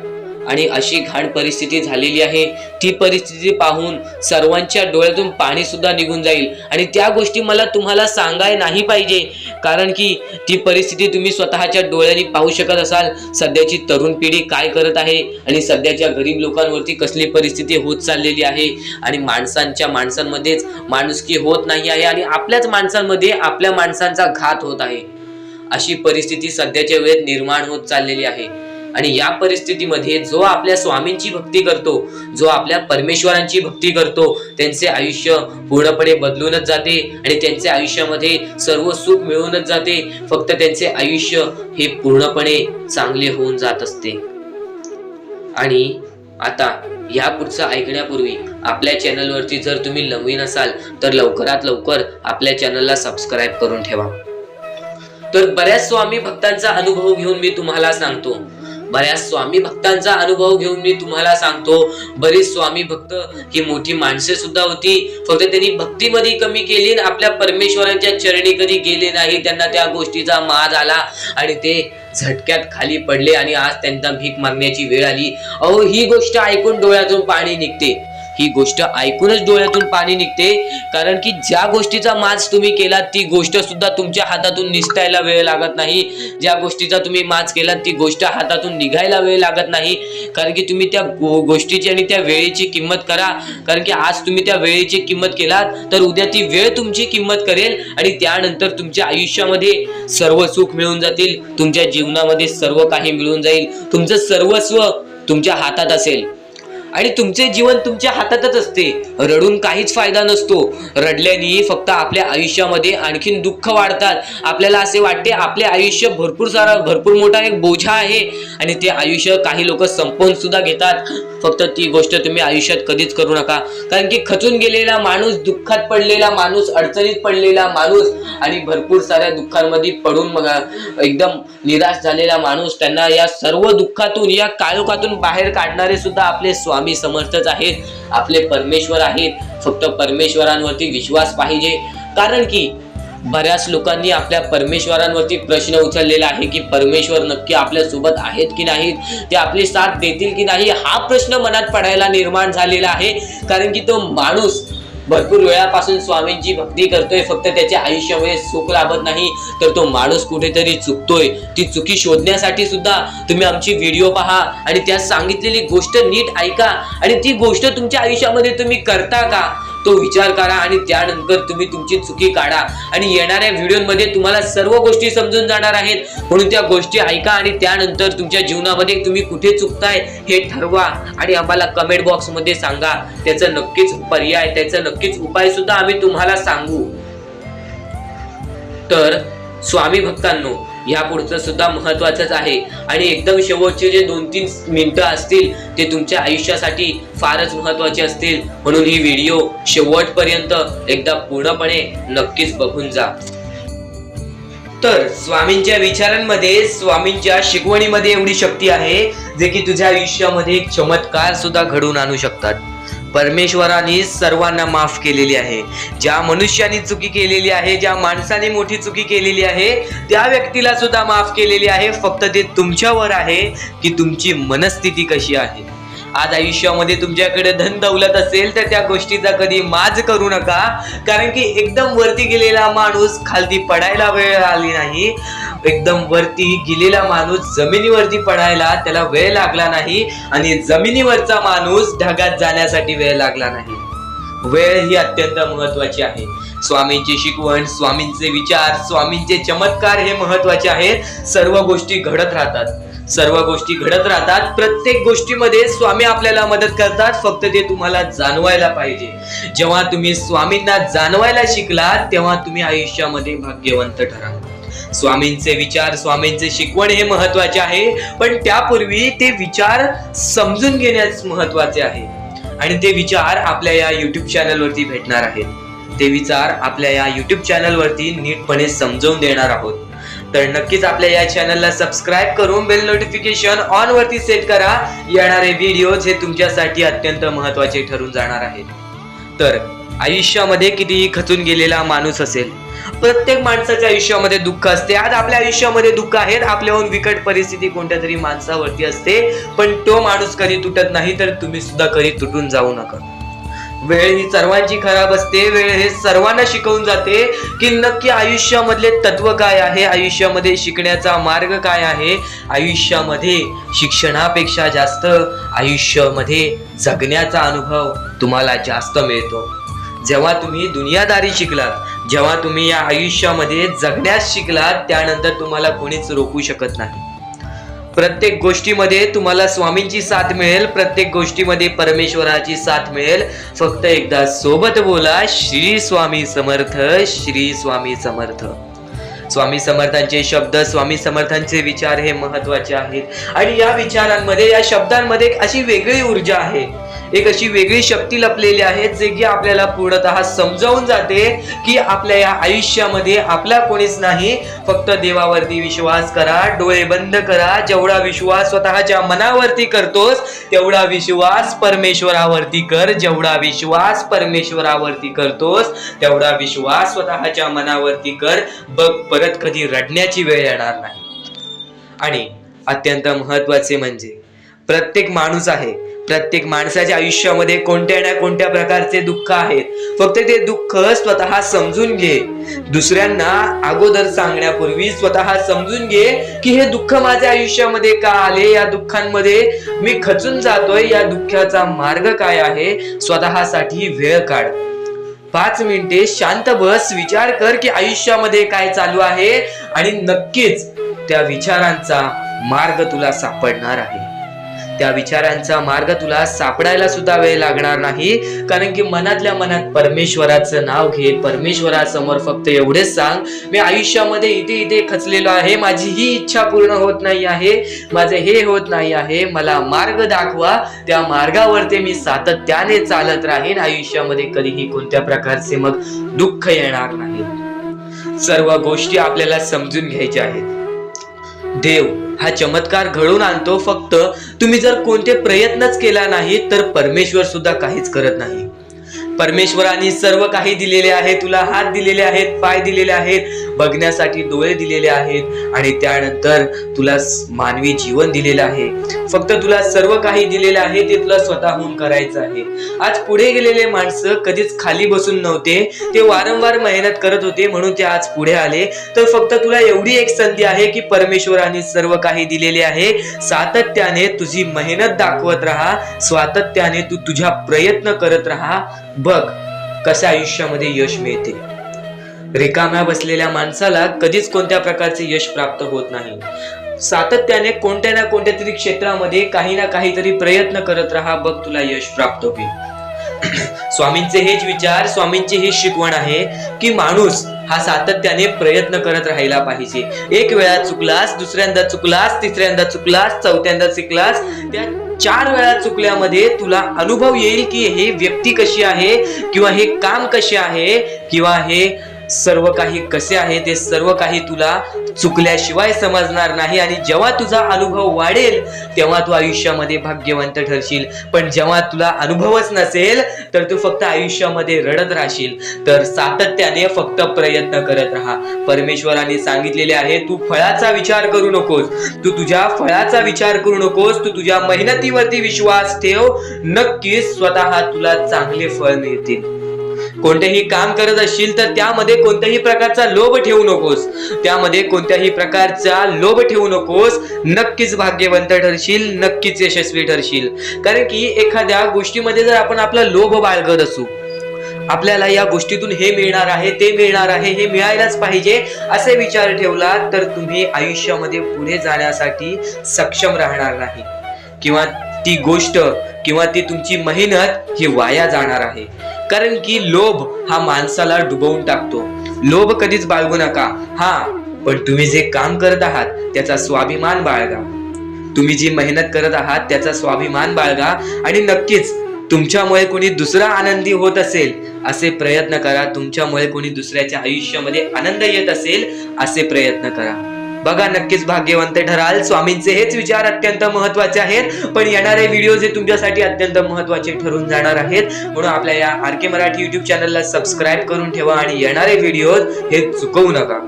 A: आणि अशी घाण परिस्थिती झालेली आहे. ती परिस्थिती पाहून सर्वांच्या डोळ्यातून पाणी सुद्धा निघून जाईल. आणि त्या गोष्टी मला तुम्हाला सांगाय नाही पाहिजे, कारण की ती परिस्थिती तुम्ही स्वतःच्या डोळ्यांनी पाहू शकत असाल. सध्याची तरुण पिढी काय करत आहे आणि सध्याच्या गरीब लोकांवरती कसली परिस्थिती होत चाललेली आहे. आणि माणसांमध्येच माणुसकी होत नाही आहे आणि आपल्याच माणसांमध्ये आपल्या माणसांचा घात होत आहे. अशी परिस्थिती सध्याच्या वेळेत निर्माण होत चाललेली आहे. आणि या परिस्थितीमध्ये जो आपल्या स्वामींची भक्ती करतो, जो आपल्या परमेश्वरांची भक्ती करतो, त्यांचे आयुष्य पूर्णपणे बदलूनच जाते आणि त्यांच्या आयुष्यामध्ये सर्व सुख मिळूनच जाते. फक्त त्यांचे आयुष्य हे पूर्णपणे चांगले होऊन जात असते. आणि आता या पुढचं ऐकण्यापूर्वी आपल्या चॅनलवरती जर तुम्ही नवीन असाल तर लवकरात लवकर आपल्या चॅनलला सबस्क्राईब करून ठेवा. तर बऱ्याच स्वामी भक्तांचा अनुभव घेऊन मी तुम्हाला सांगतो. बरेच स्वामी भक्त ही मोठी माणसे सुद्धा होती, फक्त त्यांनी भक्तीमध्ये कमी केली आणि आपल्या परमेश्वरांच्या चरणी कधी गेले नाही. त्यांना त्या गोष्टीचा माज आला आणि ते झटक्यात खाली पडले आणि आज त्यांना भीक मागण्याची वेळ आली. अहो, ही गोष्ट ऐकून डोळ्यातून पाणी निघते. ही गोष्ट ऐकूनच डोळ्यातून पाणी निघते. कारण की ज्या गोष्टीचा माज तुम्ही केला ती गोष्ट सुद्धा तुमच्या हातातून निसटायला वेळ लागत नाही. ज्या गोष्टीचा तुम्ही माज केला ती गोष्ट हातातून निघायला वेळ लागत नाही. कारण की तुम्ही त्या गोष्टीची आणि त्या वेळेची किंमत करा. कारण की आज तुम्ही त्या वेळेची किंमत केलात तर उद्या ती वेळ तुमची किंमत करेल आणि त्यानंतर तुमच्या आयुष्यामध्ये सर्व सुख मिळून जातील. तुमच्या जीवनामध्ये सर्व काही मिळून जाईल. तुमचं सर्वस्व तुमच्या हातात असेल आणि तुमचे जीवन तुमच्या हातातच असते. रडून काहीच फायदा नसतो. रडल्याने फक्त आपल्या आयुष्यामध्ये आणखीन दुःख वाढतात. आपल्याला असे वाटते आपले आयुष्य भरपूर मोठा एक बोझा आहे आणि ते आयुष्य काही लोक संपवून सुद्धा घेतात. फक्त ती गोष्ट तुम्ही आयुष्यात कधीच करू नका. कारण की खचून गेलेला माणूस, दुःखात पडलेला माणूस, अडचणीत पडलेला माणूस आणि भरपूर साऱ्या दुःखांमध्ये पडून एकदम निराश झालेला माणूस, त्यांना या सर्व दुःखातून, या काळोखातून बाहेर काढणारे सुद्धा आपले स्वामी समर्थच आहेत, आपले परमेश्वर आहेत. फक्त परमेश्वरांवरती विश्वास पाहिजे. कारण की बऱ्याच लोकांनी आपल्या परमेश्वरांवरती प्रश्न उचललेला आहे की परमेश्वर नक्की आपल्या सोबत आहेत की नाहीत, ते आपली साथ देतील की नाही, हा प्रश्न मनात पडायला निर्माण झालेला आहे. कारण की तो माणूस
B: भरपूर वेळापासून स्वामींची भक्ती करतोय, फक्त त्याच्या आयुष्यामध्ये सुख लाभत नाही, तर तो माणूस कुठेतरी चुकतोय. ती चुकी शोधण्यासाठी सुद्धा तुम्ही आमची व्हिडिओ पहा आणि त्यात सांगितलेली गोष्ट नीट ऐका आणि ती गोष्ट तुमच्या आयुष्यामध्ये तुम्ही करता का तो विचार करा आणि त्यानंतर तुम्ही तुमची चुकी काढा. आणि येणाऱ्या व्हिडिओमध्ये तुम्हाला सर्व गोष्टी समजून जाणार आहेत, म्हणून त्या गोष्टी ऐका आणि त्यानंतर तुमच्या जीवनामध्ये तुम्ही कुठे चुकताय हे ठरवा आणि आम्हाला कमेंट बॉक्स मध्ये सांगा. त्याचं नक्कीच पर्याय, त्याचा नक्कीच उपाय सुद्धा आम्ही तुम्हाला सांगू. तर स्वामी भक्तांनो, या पुढचं सुद्धा महत्वाचंच आहे आणि एकदम शेवटचे जे 2-3 मिनिटं असतील ते तुमच्या आयुष्यासाठी फारच महत्वाचे असतील, म्हणून ही व्हिडिओ शेवटपर्यंत एकदा पूर्णपणे नक्कीच बघून जा. तर स्वामींच्या विचारांमध्ये, स्वामींच्या शिकवणीमध्ये एवढी शक्ती आहे जे की तुझ्या आयुष्यामध्ये एक चमत्कार सुद्धा घडवून आणू शकतात. परमेश्वराने सर्वांना माफ केलेली आहे. ज्या मनुष्याने चुकी केलेली आहे, ज्या माणसाने मोठी चुकी केलेली आहे, त्या व्यक्तीला सुद्धा माफ केलेली आहे. फक्त ते तुमच्यावर आहे की तुमची मनस्थिती कशी आहे. आज आयुष्यामध्ये तुमच्याकडे धन दौलत असेल तर त्या गोष्टीचा कधी माज करू नका, कारण की एकदम वरती गेलेला माणूस खालती पडायला वेळ आली नाही. एकदम वरती गेलेला माणूस जमिनीवरती पडायला त्याला वेळ लागला नाही आणि जमिनीवरचा माणूस ढगात जाण्यासाठी वेळ लागला नाही. वेळ ही अत्यंत महत्वाची आहे. स्वामींची शिकवण, स्वामींचे विचार, स्वामींचे चमत्कार हे महत्वाचे आहेत. सर्व गोष्टी घडत राहतात, सर्व गोष्टी घडत राहतात. प्रत्येक गोष्टीमध्ये स्वामी आपल्याला मदत करतात, फक्त ते तुम्हाला जाणवायला पाहिजे. जेव्हा तुम्ही स्वामींना जाणवायला शिकलात तेव्हा तुम्ही आयुष्यामध्ये भाग्यवंत ठराल. स्वामींचे विचार, स्वामींचे शिकवण हे महत्वाचे आहे, पण त्यापूर्वी ते विचार समजून घेण्यास महत्वाचे आहे. आणि ते विचार आपल्या या युट्यूब चॅनलवरती भेटणार आहेत. ते विचार आपल्या या युट्यूब चॅनलवरती नीटपणे समजावून देणार आहोत. तर नक्कीच आपल्या या चॅनलला सबस्क्राईब करून बेल नोटिफिकेशन ऑन वरती सेट करा. येणारे व्हिडिओज हे तुमच्यासाठी अत्यंत महत्वाचे ठरून जाणार आहेत. तर आयुष्यामध्ये कितीही खचून गेलेला माणूस असेल, प्रत्येक माणसाच्या आयुष्यामध्ये दुःख असते. आज आपल्या आयुष्यामध्ये दुःख आहेत, आपल्याहून विकट परिस्थिती कोणत्या तरी माणसावरती असते, पण तो माणूस कधी तुटत नाही, तर तुम्ही सुद्धा कधी तुटून जाऊ नका. वेळ ही सर्वांची खराब असते. वेळ हे सर्वांना शिकवून जाते की नक्की आयुष्यामधले तत्व काय आहे, आयुष्यामध्ये शिकण्याचा मार्ग काय आहे. आयुष्यामध्ये शिक्षणापेक्षा जास्त आयुष्यामध्ये जगण्याचा अनुभव तुम्हाला जास्त मिळतो. जेव्हा तुम्ही दुनियादारी शिकलात, जेव्हा तुम्ही या आयुष्यामध्ये जगण्यास शिकलात, त्यानंतर तुम्हाला कोणीच रोखू शकत नाही. प्रत्येक गोष्टीमध्ये तुम्हाला स्वामींची साथ मिळेल, प्रत्येक गोष्टीमध्ये परमेश्वराची साथ मिळेल. फक्त एकदा सोबत बोला, श्री स्वामी समर्थ, श्री स्वामी समर्थ. स्वामी समर्थांचे शब्द, स्वामी समर्थांचे विचार हे महत्वाचे आहेत आणि या विचारांमध्ये, या शब्दांमध्ये एक अशी वेगळी ऊर्जा आहे, एक अशी वेगळी शक्ती लपलेली आहे जे की आपल्याला पूर्णतः समजावून जाते की आपल्या या आयुष्यामध्ये आपला कोणीच नाही. फक्त देवावरती विश्वास करा, डोळे बंद करा. जेवढा विश्वास स्वतःच्या मनावरती करतोस तेवढा विश्वास परमेश्वरावरती कर. जेवढा विश्वास परमेश्वरावरती करतोस तेवढा विश्वास स्वतःच्या मनावरती कर. बघ, परत कधी रडण्याची वेळ येणार नाही. आणि अत्यंत महत्वाचे म्हणजे प्रत्येक माणूस आहे, प्रत्येक माणसाच्या आयुष्यामध्ये कोणत्या ना कोणत्या प्रकारचे दुःख आहेत. फक्त ते दुःख स्वतः समजून घे. दुसऱ्यांना अगोदर सांगण्यापूर्वी स्वतः समजून घे की हे दुःख माझ्या आयुष्यामध्ये का आले, या दुःखांमध्ये मी खचून जातोय, या दुःखाचा मार्ग काय आहे. स्वतःसाठी वेळ काढ, 5 मिनिटे शांत बस, विचार कर की आयुष्यामध्ये काय चालू आहे आणि नक्कीच त्या विचारांचा मार्ग तुला सापडणार आहे. त्या विचारांचा मार्ग तुला सापडायला सुद्धा वेळ लागणार नाही, कारण की मनातल्या मनात परमेश्वराचं नाव घे. परमेश्वरासमोर फक्त एवढेच सांग, मी आयुष्यामध्ये इथे इथे खचलेलो आहे, माझी ही इच्छा पूर्ण होत नाही आहे, माझे हे होत नाही आहे, मला मार्ग दाखवा. त्या मार्गावरती मी सातत्याने चालत राहीन. आयुष्यामध्ये कधीही कोणत्या प्रकारचे मग दुःख येणार नाही. सर्व गोष्टी आपल्याला समजून घ्यायच्या आहेत. देव हा चमत्कार घडवून आणतो. फक्त तुम्ही जर कोणते प्रयत्नच केला नाही तर परमेश्वर सुद्धा काहीच करत नाही.
A: परमेश्वराने सर्व काही दिलेले आहे, तुला हात दिलेले आहेत, पाय दिलेले आहेत, बघण्यासाठी डोळे दिलेले आहेत आणि त्यानंतर तुला मानवी जीवन दिलेलं आहे. फक्त तुला सर्व काही दिलेलं आहे ते तुला स्वतःहून करायचं आहे. आज पुढे गेलेले माणसं कधीच खाली बसून नव्हते, ते वारंवार मेहनत करत होते म्हणून ते आज पुढे आले. तर फक्त तुला एवढी एक संधी आहे की परमेश्वराने सर्व काही दिलेले आहे. सातत्याने तुझी मेहनत दाखवत राहा, सातत्याने तू तुझ्या प्रयत्न करत राहा. बघ कशा आयुष्यामध्ये यश मिळते. रिकाम्या बसलेल्या माणसाला कधीच कोणत्या प्रकारचे यश प्राप्त होत नाही. सातत्याने कोणत्या ना कोणत्या तरी क्षेत्रामध्ये काही ना काहीतरी प्रयत्न करत राहा, बघ तुला यश प्राप्त होईल. स्वामींचे हेच विचार, स्वामींची ही शिकवण आहे की माणूस हा सातत्याने प्रयत्न करत राहायला पाहिजे. एक वेळा चुकलास, दुसऱ्यांदा चुकलास, तिसऱ्यांदा चुकलास, चौथ्यांदा चुकलास, त्या 4 वेळा चुकल्यामध्ये तुला अनुभव येईल की हे व्यक्ती कशी आहे किंवा हे काम कसे आहे किंवा हे सर्व काही कसे आहे. ते सर्व काही तुला चुकल्याशिवाय समजणार नाही आणि जेव्हा तुझा अनुभव वाढेल तेव्हा तू आयुष्यामध्ये भाग्यवंत ठरशील. पण जेव्हा तुला अनुभवच नसेल तर तू फक्त आयुष्यामध्ये रडत राहशील. तर सातत्याने फक्त प्रयत्न करत राहा. परमेश्वराने सांगितलेले आहे, तू फळाचा विचार करू नकोस, तू तुझ्या फळाचा विचार करू नकोस, तू तुझ्या मेहनतीवरती विश्वास ठेव. नक्कीच स्वतः तुला चांगले फळ मिळतील. कोणतेही काम करत असशील तर त्यामध्ये कोणत्याही प्रकारचा लोभ ठेवू नकोस, त्यामध्ये कोणत्याही प्रकारचा लोभ ठेवू नकोस. नक्कीच भाग्यवंत ठरशील, नक्कीच यशस्वी ठरशील. कारण की एखाद्या गोष्टीमध्ये जर आपण आपला लोभ बाळगत असू, आपल्याला या गोष्टीतून हे मिळणार आहे, ते मिळणार आहे, हे मिळायलाच पाहिजे असे विचार ठेवला तर तुम्ही आयुष्यामध्ये पुढे जाण्यासाठी सक्षम राहणार नाही किंवा ती गोष्ट किंवा ती तुमची मेहनत ही वाया जाणार आहे. कारण की लोभ हा माणसाला डुबवून टाकतो. लोभ कधीच बाळगू नका. हा, पण तुम्ही जे काम करत आहात त्याचा स्वाभिमान बाळगा. तुम्ही जी मेहनत करत आहात त्याचा स्वाभिमान बाळगा आणि नक्कीच तुमच्यामुळे कोणी दुसरा आनंदी होत असेल असे प्रयत्न करा. तुमच्यामुळे कोणी दुसऱ्याच्या आयुष्यामध्ये आनंद येत असेल असे प्रयत्न करा. बघा नक्कीच भाग्यवंत ठराल. स्वामींचे हेच विचार अत्यंत महत्वाचे आहेत. पण येणारे व्हिडिओ हे तुमच्यासाठी अत्यंत महत्वाचे ठरून जाणार आहेत. म्हणून आपल्या या RK मराठी युट्यूब चॅनलला सबस्क्राईब करून ठेवा आणि येणारे व्हिडिओ हे चुकवू नका.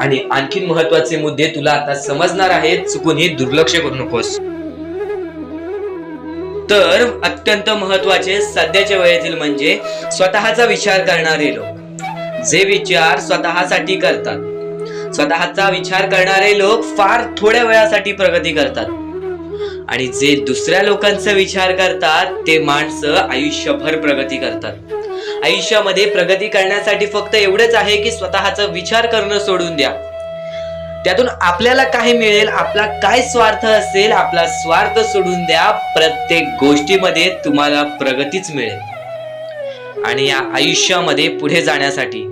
A: आणि आणखीन महत्वाचे मुद्दे तुला आता समजणार आहेत, चुकूनही दुर्लक्ष करू नकोस. तर अत्यंत महत्वाचे सध्याच्या वेळेतील म्हणजे स्वतःचा विचार करणारे लोक. जे विचार स्वतःसाठी करतात, स्वतःचा विचार करणारे लोक फार थोड्या वेळासाठी प्रगती करतात आणि जे दुसऱ्या लोकांचा विचार करतात ते माणसं आयुष्यभर प्रगती करतात. आयुष्यामध्ये प्रगती करण्यासाठी फक्त एवढंच आहे की स्वतःचा विचार करणं सोडून द्या. त्यातून आपल्याला काय मिळेल, आपला काय स्वार्थ असेल, आपला स्वार्थ सोडून द्या. प्रत्येक गोष्टीमध्ये तुम्हाला प्रगतीच मिळेल. आणि या आयुष्यामध्ये पुढे जाण्यासाठी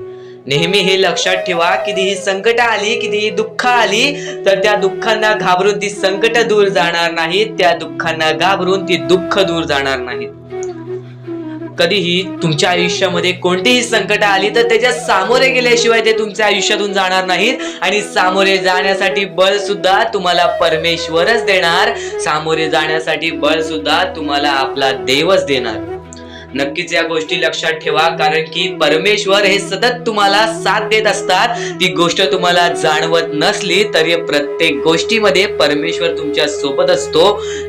A: नेहमी हे लक्षात ठेवा, कितीही संकट आली, कितीही दुःख आली तर त्या दुःखांना घाबरून ती संकट दूर जाणार नाहीत, त्या दुःखांना घाबरून ती दुःख दूर जाणार नाहीत. कधीही तुमच्या आयुष्यामध्ये कोणतीही संकट आली तर त्याच्या सामोरे गेल्याशिवाय ते तुमच्या आयुष्यातून जाणार नाहीत. आणि सामोरे जाण्यासाठी बळ सुद्धा तुम्हाला परमेश्वरच देणार. सामोरे जाण्यासाठी बळ सुद्धा तुम्हाला आपला देवच देणार. नक्कीच या गोष्टी लक्षात ठेवा. कारण की परमेश्वर हे सतत तुम्हाला साथ देत असतात. ती गोष्ट तुम्हाला जाणवत नसली तरी प्रत्येक गोष्टीमध्ये परमेश्वर तुमच्या सोबत असतो.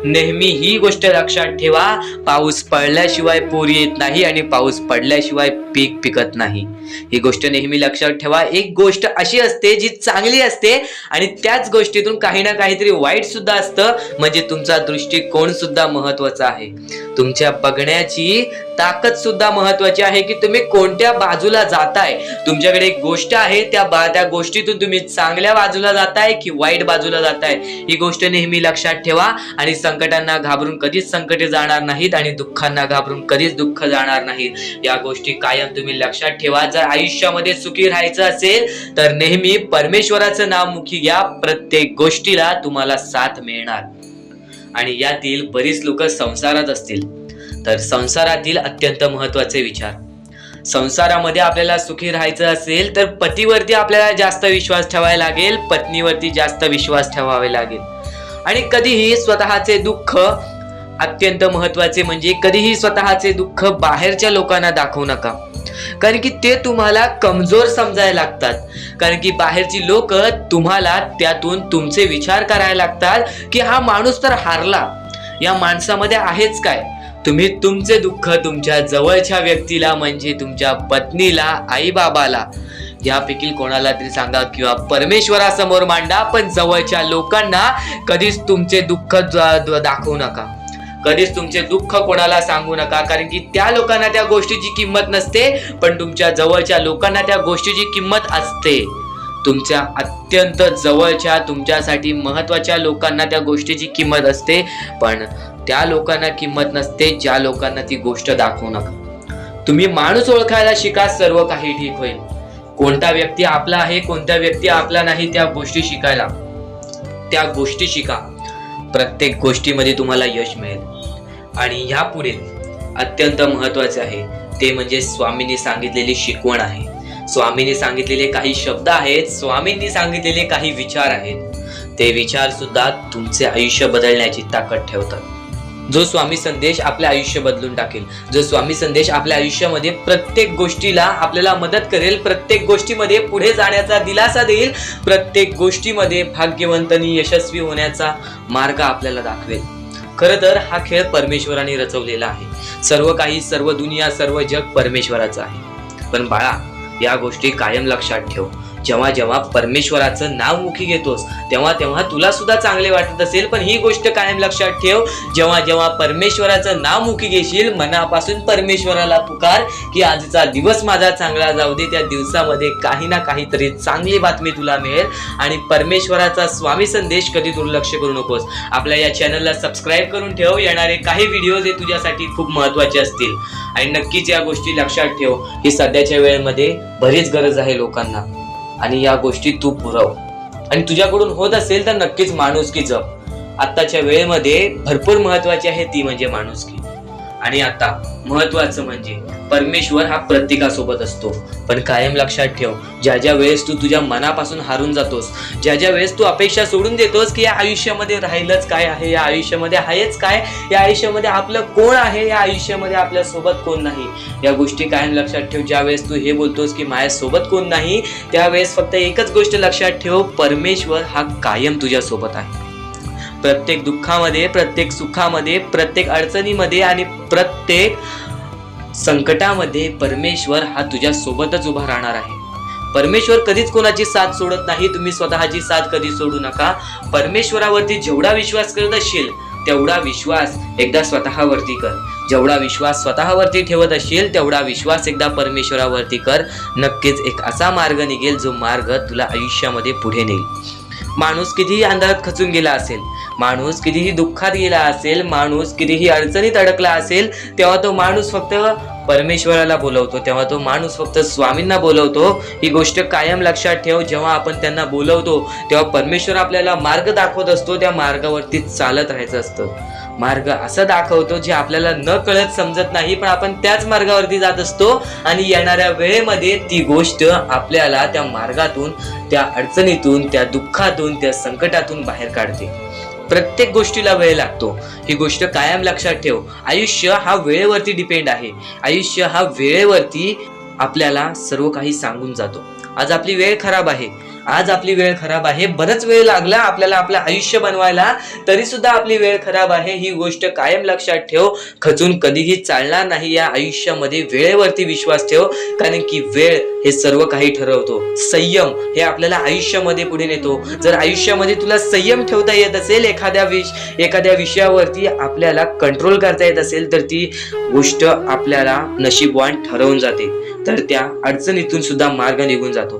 A: नेहमी ही गोष्ट लक्षात ठेवा, पाऊस पडल्याशिवाय पूर येत नाही आणि पाऊस पडल्याशिवाय पीक पिकत नाही. ही गोष्ट नेहमी लक्षात ठेवा. एक गोष्ट अशी असते जी चांगली असते आणि त्याच गोष्टीतून काही ना काहीतरी वाईट सुद्धा असतं. म्हणजे तुमचा दृष्टिकोन सुद्धा महत्वाचा आहे. तुमच्या बघण्याची ताकद सुद्धा महत्वाची आहे की तुम्ही कोणत्या बाजूला जाताय. तुमच्याकडे एक गोष्ट आहे, त्या गोष्टीतून तुम्ही चांगल्या बाजूला जाताय की वाईट बाजूला जाताय. ही गोष्ट नेहमी लक्षात ठेवा. आणि संकटांना घाबरून कधीच संकटे जाणार नाहीत आणि दुःखांना घाबरून कधीच दुःख जाणार नाहीत. या गोष्टी कायम तुम्ही लक्षात ठेवा. जर आयुष्यामध्ये सुखी राहायचं असेल तर नेहमी परमेश्वराचं नाव मुखी घ्या. प्रत्येक गोष्टीला तुम्हाला साथ मिळणार. आणि यातील बरीच लोक संसारात असतील तर संसारातील अत्यंत महत्वाचे विचार. संसारामध्ये आपल्याला सुखी राहायचं असेल तर पतीवरती आपल्याला जास्त विश्वास ठेवायला लागेल, पत्नीवरती जास्त विश्वास ठेवावे लागेल. आणि कधीही स्वतःचे दुःख
B: अत्यंत महत्वाचे म्हणजे कधीही स्वतःचे दुःख बाहेरच्या लोकांना दाखवू नका, कारण की ते तुम्हाला कमजोर समजायला लागतात. कारण की बाहेरची लोक तुम्हाला त्यातून तुमचे विचार करायला लागतात की हा माणूस तर हारला, या माणसामध्ये आहेच काय. तुम्ही तुमचे दुःख तुमच्या जवळच्या व्यक्तीला म्हणजे तुमच्या पत्नीला, आई बाबाला यापैकी कोणाला तरी सांगा किंवा परमेश्वरासमोर मांडा, पण जवळच्या लोकांना कधीच तुमचे दुःख दाखवू नका, कधीच तुमचे दुःख कोणाला सांगू नका. कारण की त्या लोकांना त्या गोष्टीची किंमत नसते, पण तुमच्या जवळच्या लोकांना त्या गोष्टीची किंमत असते. तुमच्या अत्यंत जवळच्या तुमच्यासाठी महत्वाच्या लोकांना त्या गोष्टीची किंमत असते, पण त्या लोकांना किंमत नसते ज्या लोकांना ती गोष्ट दाखवू नका. तुम्ही माणूस ओळखायला शिका, सर्व काही ठीक होईल. कोणता व्यक्ती आपला आहे, कोणता व्यक्ती आपला नाही, त्या गोष्टी शिकायला, त्या गोष्टी शिका. प्रत्येक गोष्टीमध्ये तुम्हाला यश मिळेल. आणि यापुढे अत्यंत महत्वाचे आहे ते म्हणजे स्वामींनी सांगितलेली शिकवण आहे. स्वामींनी सांगितलेले काही शब्द आहेत, स्वामींनी सांगितलेले काही विचार आहेत. ते विचार सुद्धा तुमचे आयुष्य बदलण्याची ताकद ठेवतात. जो स्वामी संदेश आपले आयुष्य बदलून टाकेल, जो स्वामी संदेश आपल्या आयुष्यामध्ये प्रत्येक गोष्टीला आपल्याला मदत करेल, प्रत्येक गोष्टीमध्ये पुढे जाण्याचा दिलासा देईल, प्रत्येक गोष्टीमध्ये भाग्यवंतांनी यशस्वी होण्याचा मार्ग आपल्याला दाखवेल. खरं तर हा खेळ परमेश्वराने रचवलेला आहे. सर्व काही, सर्व दुनिया, सर्व जग परमेश्वराचं आहे. पण बाळा, या गोष्टी कायम लक्षात ठेव. जेव्हा जेव्हा परमेश्वराचं नाव मुखी घेतोस तेव्हा तेव्हा तुला सुद्धा चांगले वाटत असेल, पण ही गोष्ट कायम लक्षात ठेव, जेव्हा जेव्हा परमेश्वराचं नाव मुखी घेशील, मनापासून परमेश्वराला पुकार की आजचा दिवस माझा चांगला जाऊ दे, त्या दिवसामध्ये काही ना काहीतरी चांगली बातमी तुला मिळेल. आणि परमेश्वराचा स्वामी संदेश कधी दुर्लक्ष करू नकोस. आपल्या या चॅनलला सबस्क्राईब करून ठेव. येणारे काही व्हिडिओज हे तुझ्यासाठी खूप महत्वाचे असतील. आणि नक्कीच या गोष्टी लक्षात ठेव की सध्याच्या वेळेमध्ये बरीच गरज आहे लोकांना, आणि या गोष्टी तू पुरव. आणि तुझ्याकडून होत असेल तर नक्कीच माणुसकी जप. आत्ताच्या वेळेमध्ये भरपूर महत्वाची आहे ती म्हणजे माणुसकी. आणि आता महत्वाचं म्हणजे परमेश्वर हा प्रत्येकासोबत असतो, पण कायम लक्षात ठेव, ज्या ज्या वेळेस तू तुझ्या मनापासून हारून जातोस, ज्या ज्या वेळेस तू अपेक्षा सोडून देतोस की या आयुष्यामध्ये राहिलंच काय आहे, या आयुष्यामध्ये आहेच काय, या आयुष्यामध्ये आपलं कोण आहे, या आयुष्यामध्ये आपल्या सोबत कोण नाही, या गोष्टी कायम लक्षात ठेव. ज्या वेळेस तू हे बोलतोस की माझ्या सोबत कोण नाही, त्यावेळेस फक्त एकच गोष्ट लक्षात ठेव, परमेश्वर हा कायम तुझ्या सोबत आहे. प्रत्येक दुःखामध्ये, प्रत्येक सुखामध्ये, प्रत्येक अडचणीमध्ये आणि प्रत्येक संकटामध्ये परमेश्वर हा तुझ्या सोबतच उभा राहणार आहे. परमेश्वर कधीच कोणाची साथ सोडत नाही. तुम्ही स्वतःची साथ कधी सोडू नका. परमेश्वरावरती जेवढा विश्वास करत असशील तेवढा विश्वास एकदा स्वतःवरती कर. जेवढा विश्वास स्वतःवरती ठेवत असशील तेवढा विश्वास एकदा परमेश्वरावरती कर. नक्कीच एक असा मार्ग निघेल जो मार्ग तुला आयुष्यामध्ये पुढे नेईल. माणूस कितीही अंधारात खचून गेला असेल, माणूस कितीही दुःखात गेला असेल, माणूस कितीही अडचणीत अडकला असेल, तेव्हा तो माणूस फक्त परमेश्वराला बोलवतो, तेव्हा तो माणूस फक्त स्वामींना बोलवतो. ही गोष्ट कायम लक्षात ठेव. जेव्हा आपण त्यांना बोलवतो तेव्हा परमेश्वर आपल्याला मार्ग दाखवत असतो. त्या मार्गावरती चालत राहायचं असतं. मार्ग असं दाखवतो जे आपल्याला न कळत समजत नाही, पण आपण त्याच मार्गावरती जात असतो आणि येणाऱ्या वेळेमध्ये ती गोष्ट आपल्याला त्या मार्गातून, त्या अडचणीतून, त्या दुःखातून, त्या संकटातून बाहेर काढते. प्रत्येक गोष्टीला वेळ लागतो. ही गोष्ट कायम लक्षात ठेव. आयुष्य हा वेळेवरती डिपेंड आहे. आयुष्य हा वेळेवरती आपल्याला सर्व काही सांगून जातो. आज आपली वेळ खराब आहे, आज आपली वेळ खराब आहे, बरंच वेळ लागला आपल्याला आपलं आयुष्य बनवायला, तरी सुद्धा आपली वेळ खराब आहे. ही गोष्ट कायम लक्षात ठेव. खचून कधीही चालणार नाही या आयुष्यामध्ये. वेळेवरती विश्वास ठेव, कारण की वेळ हे सर्व काही ठरवतो. संयम हे आपल्याला आयुष्यामध्ये पुढे नेतो. जर आयुष्यामध्ये तुला संयम ठेवता येत असेल, एखाद्या विषयावरती आपल्याला कंट्रोल करता येत असेल, तर ती गोष्ट आपल्याला नशीबवान ठरवून जाते. तर त्या अडचणीतून सुद्धा मार्ग निघून जातो.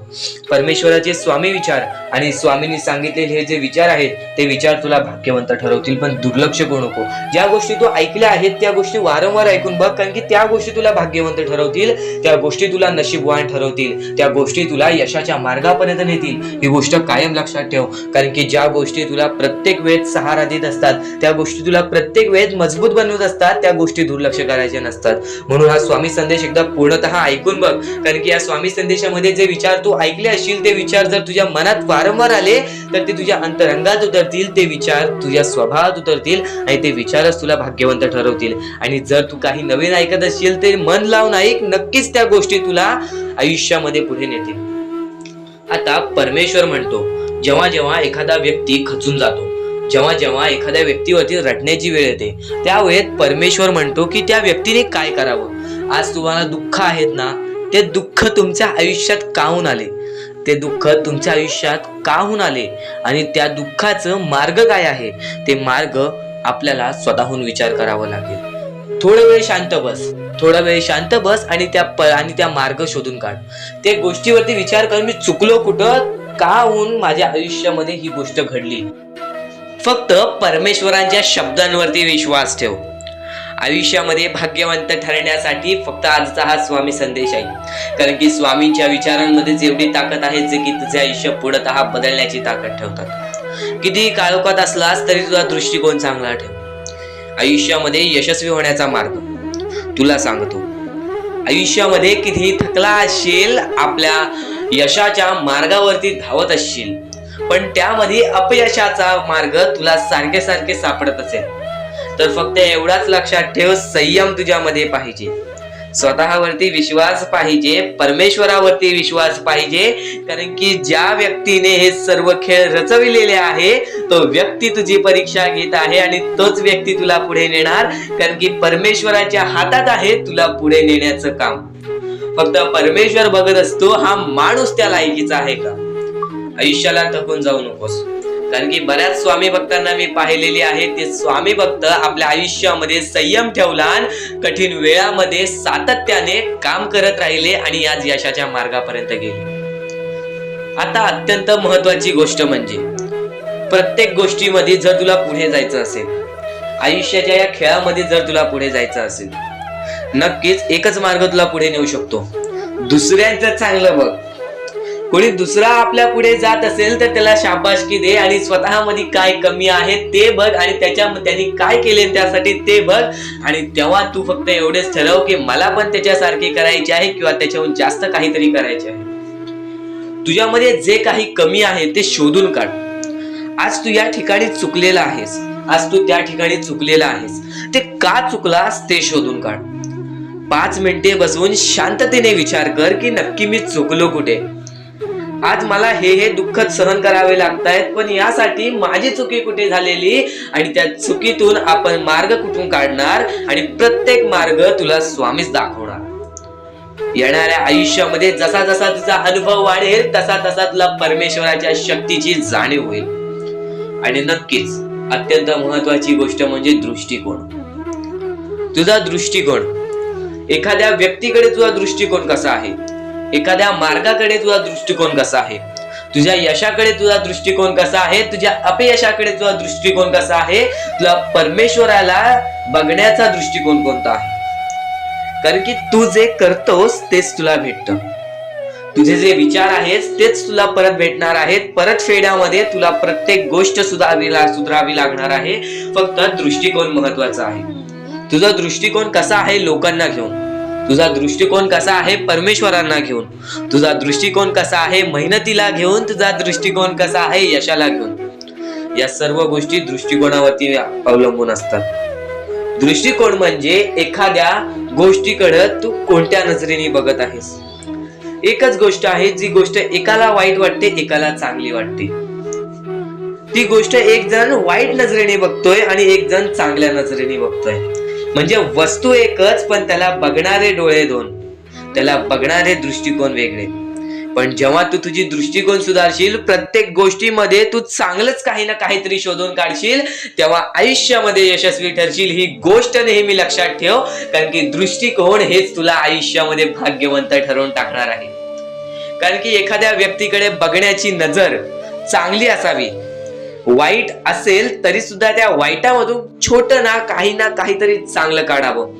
B: परमेश्वराचे स्वामी विचार आणि स्वामींनी सांगितलेले हे जे विचार आहेत ते विचार तुला भाग्यवंत ठरवतील. पण दुर्लक्ष करू नको. ज्या गोष्टी तू ऐकल्या आहेत त्या गोष्टी वारंवार ऐकून बघ, कारण की त्या गोष्टी तुला भाग्यवंत ठरवतील, त्या गोष्टी तुला नशीबवान ठरवतील, त्या गोष्टी तुला यशाच्या मार्गापर्यंत नेतील. ही गोष्ट कायम लक्षात ठेव, कारण की ज्या गोष्टी तुला प्रत्येक वेळेत सहारा देत असतात, त्या गोष्टी तुला प्रत्येक वेळेत मजबूत बनवत असतात, त्या गोष्टी दुर्लक्ष करायच्या नसतात. म्हणून हा स्वामी संदेश एकदा पूर्णतः ऐकून
A: बघून बघ, कारण की या स्वामी संदेशामध्ये जे विचार तू ऐकले असशील ते विचार जर तुझ्या मनात वारंवार आले तर ते तुझ्या अंतरंगात उतरतील, ते विचार तुझ्या स्वभावात उतरतील आणि ते विचारच तुला भाग्यवंत ठरवतील. आणि जर तू काही नवीन ऐकत असशील ते मन लावून ऐक, नक्कीच त्या गोष्टी तुला आयुष्यामध्ये पुढे नेतील. आता परमेश्वर म्हणतो, जेव्हा जेव्हा एखादा व्यक्ती खचून जातो, जेव्हा जेव्हा एखाद्या व्यक्तीवरती रडण्याची वेळ येते, त्यावेळेत परमेश्वर म्हणतो की त्या व्यक्तीने काय करावं. आज तुम्हाला दुःख आहेत ना, ते दुःख तुमच्या आयुष्यात काहून आले, ते दुःख तुमच्या आयुष्यात काहून आले आणि त्या दुःखाचं मार्ग काय आहे, ते मार्ग आपल्याला स्वतःहून विचार करावा लागेल. थोडा वेळ शांत बस, थोडा वेळ शांत बस आणि त्या मार्ग शोधून काढ. त्या गोष्टीवरती विचार कर, मी चुकलो कुठं, का होऊन माझ्या आयुष्यामध्ये ही गोष्ट घडली. फक्त परमेश्वरांच्या शब्दांवरती विश्वास ठेव. आयुष्यामध्ये भाग्यवंत ठरण्यासाठी फक्त आजचा हा स्वामी संदेश आहे, कारण की स्वामींच्या विचारांमध्ये एवढी ताकद आहे जे की तुझे आयुष्य पूर्णतः बदलण्याची ताकद ठेवतात. किती काळोखात असलास तरी तुझा दृष्टिकोन चांगला ठेव. आयुष्यामध्ये यशस्वी होण्याचा मार्ग तुला सांगतो. आयुष्यामध्ये कितीही थकला असशील, आपल्या यशाच्या मार्गावरती धावत असशील, पण त्यामध्ये अपयशाचा मार्ग तुला सारखे सारखे सापडत असेल, तर फक्त एवढाच लक्षात ठेव, संयम तुझ्यामध्ये पाहिजे, स्वतःवरती विश्वास पाहिजे, परमेश्वरावरती विश्वास पाहिजे. कारण की ज्या व्यक्तीने हे सर्व खेळ रचविलेले आहे तो व्यक्ती तुझी परीक्षा घेत आहे आणि तोच व्यक्ती तुला पुढे नेणार, कारण की परमेश्वराच्या हातात आहे तुला पुढे नेण्याचं काम. फक्त परमेश्वर बघत असतो हा माणूस त्या लायकीचा आहे का. आयुष्याला थकून जाऊ नकोस, कारण की बऱ्याच स्वामी भक्तांना मी पाहिलेले आहे, ते स्वामी भक्त आपल्या आयुष्यामध्ये संयम ठेवला, कठीण वेळामध्ये सातत्याने काम करत राहिले आणि आज यशाच्या मार्गापर्यंत गेले. आता अत्यंत महत्वाची गोष्ट म्हणजे प्रत्येक गोष्टीमध्ये जर तुला पुढे जायचं असेल, आयुष्याच्या या खेळामध्ये जर तुला पुढे जायचं असेल, नक्कीच एकच मार्ग तुला पुढे नेऊ शकतो, दुसऱ्यांचं चांगलं बघ. कोणी दुसरा आपल्या पुढे जात असेल तर त्याला शाबासकी दे आणि स्वतःमध्ये काय कमी आहे ते बघ आणि त्यांनी काय केले त्यासाठी ते बघ. आणि तेव्हा तू फक्त एवढेच ठरव की मला पण त्याच्यासारखे करायचे आहे किंवा त्याच्याहून जास्त काहीतरी करायचे आहे. तुझ्यामध्ये जे काही कमी आहे ते शोधून काढ. आज तू या ठिकाणी चुकलेला आहेस, आज तू त्या ठिकाणी चुकलेला आहेस, ते का चुकलास ते शोधून काढ. 5 मिनिटे बसून शांततेने विचार कर की नक्की मी चुकलो कुठे. आज मला हे दुःख सहन करावे लागतायत, पण यासाठी माझी चुकी कुठे झालेली आणि त्या चुकीतून आपण मार्ग कुठून काढणार आणि प्रत्येक मार्ग तुला स्वामीच दाखवणार. येणाऱ्या आयुष्यामध्ये जसा जसा तुझा अनुभव वाढेल तसा तसा तुला परमेश्वराच्या शक्तीची जाणीव होईल. आणि नक्कीच अत्यंत महत्वाची गोष्ट म्हणजे दृष्टिकोन. तुझा दृष्टिकोन, एखाद्या व्यक्तीकडे तुझा दृष्टिकोन कसा आहे, एखाद्या मार्गाकडे तुझा दृष्टिकोन कसा आहे, तुझ्या यशाकडे तुझा दृष्टिकोन कसा आहे, तुझ्या अपयशाकडे तुझा दृष्टिकोन कसा आहे, तुला परमेश्वराला बघण्याचा दृष्टिकोन कोणता आहे. कारण की तू जे करतोस तेच तुला भेटतं, तुझे जे विचार आहेत तेच तुला परत भेटणार आहेत. परत फेड्यामध्ये तुला प्रत्येक गोष्ट सुधारावी लागणार आहे. फक्त दृष्टिकोन महत्वाचा आहे. तुझा दृष्टिकोन कसा आहे लोकांना घेऊन, तुझा दृष्टिकोन कसा आहे परमेश्वरांना घेऊन, तुझा दृष्टिकोन कसा आहे मेहनतीला घेऊन, तुझा दृष्टिकोन कसा आहे यशाला घेऊन. या सर्व गोष्टी दृष्टिकोनावरती अवलंबून असतात. दृष्टिकोन म्हणजे एखाद्या गोष्टीकडे तू कोणत्या नजरेने बघत आहेस. एकच गोष्ट आहे, जी गोष्ट एकाला वाईट वाटते एकाला चांगली वाटते. ती गोष्ट एक जण वाईट नजरेने बघतोय आणि एक जण चांगल्या नजरेने बघतोय. म्हणजे वस्तू एकच, पण त्याला बघणारे डोळे दोन, त्याला बघणारे दृष्टिकोन वेगळे. पण जेव्हा तू तुझी दृष्टिकोन सुधारशील, प्रत्येक गोष्टीमध्ये तू चांगलंच काही ना काहीतरी शोधून काढशील, तेव्हा आयुष्यामध्ये यशस्वी ठरशील. ही गोष्ट नेहमी लक्षात ठेव, कारण की दृष्टिकोन हेच तुला आयुष्यामध्ये भाग्यवंत ठरवून टाकणार आहे. कारण की एखाद्या व्यक्तीकडे बघण्याची नजर चांगली असावी. वाईट असेल तरी सुद्धा त्या वाईटामधून छोटं ना काहीतरी चांगलं काढावं,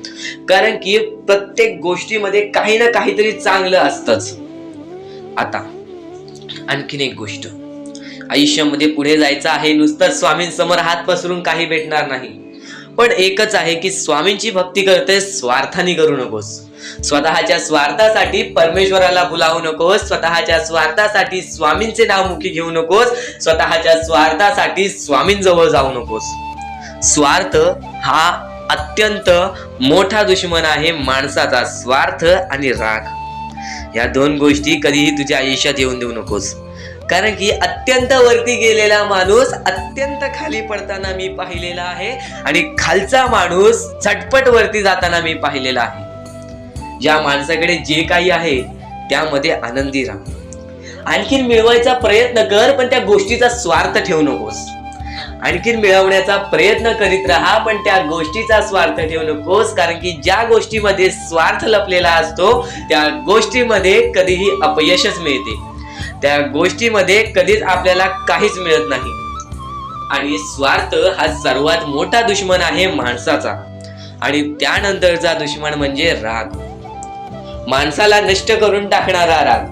A: कारण की प्रत्येक गोष्टीमध्ये काही ना काहीतरी चांगलं असतंच. आता आणखीन एक गोष्ट, आयुष्यामध्ये पुढे जायचं आहे, नुसतं स्वामींसमोर हात पसरून काही भेटणार नाही.
B: पण एकच आहे की स्वामींची भक्ती करते स्वार्थाने करू नकोस. स्वतःच्या स्वार्थासाठी परमेश्वराला भुलावू नकोस. स्वतःच्या स्वार्थासाठी स्वामींचे नाव मुखी घेऊ नकोस. स्वतःच्या स्वार्थासाठी स्वामींजवळ जाऊ नकोस. स्वार्थ हा अत्यंत मोठा दुश्मन आहे माणसाचा. स्वार्थ आणि राग या दोन गोष्टी कधीही तुझ्या आयुष्यात येऊन देऊ नकोस. कारण की अत्यंत वरती गेलेला माणूस अत्यंत खाली पडताना मी पाहिलेला आहे आणि खालचा माणूस झटपट वरती जाताना मी पाहिलेला आहे. ज्या माणसाकडे जे काही आहे त्यामध्ये आनंदी राहा. आणखीन मिळवायचा प्रयत्न कर, पण त्या गोष्टीचा स्वार्थ ठेवू नकोस. आणखीन मिळवण्याचा प्रयत्न करीत राहा, पण त्या गोष्टीचा स्वार्थ ठेवू नकोस. कारण की ज्या गोष्टीमध्ये स्वार्थ लपलेला असतो त्या गोष्टीमध्ये कधीही अपयशच मिळते. त्या गोष्टीमध्ये कधीच आपल्याला काहीच मिळत नाही. आणि स्वार्थ हा सर्वात मोठा दुश्मन आहे माणसाचा. आणि त्यानंतरचा दुश्मन म्हणजे राग. माणसाला नष्ट करून टाकणारा राग,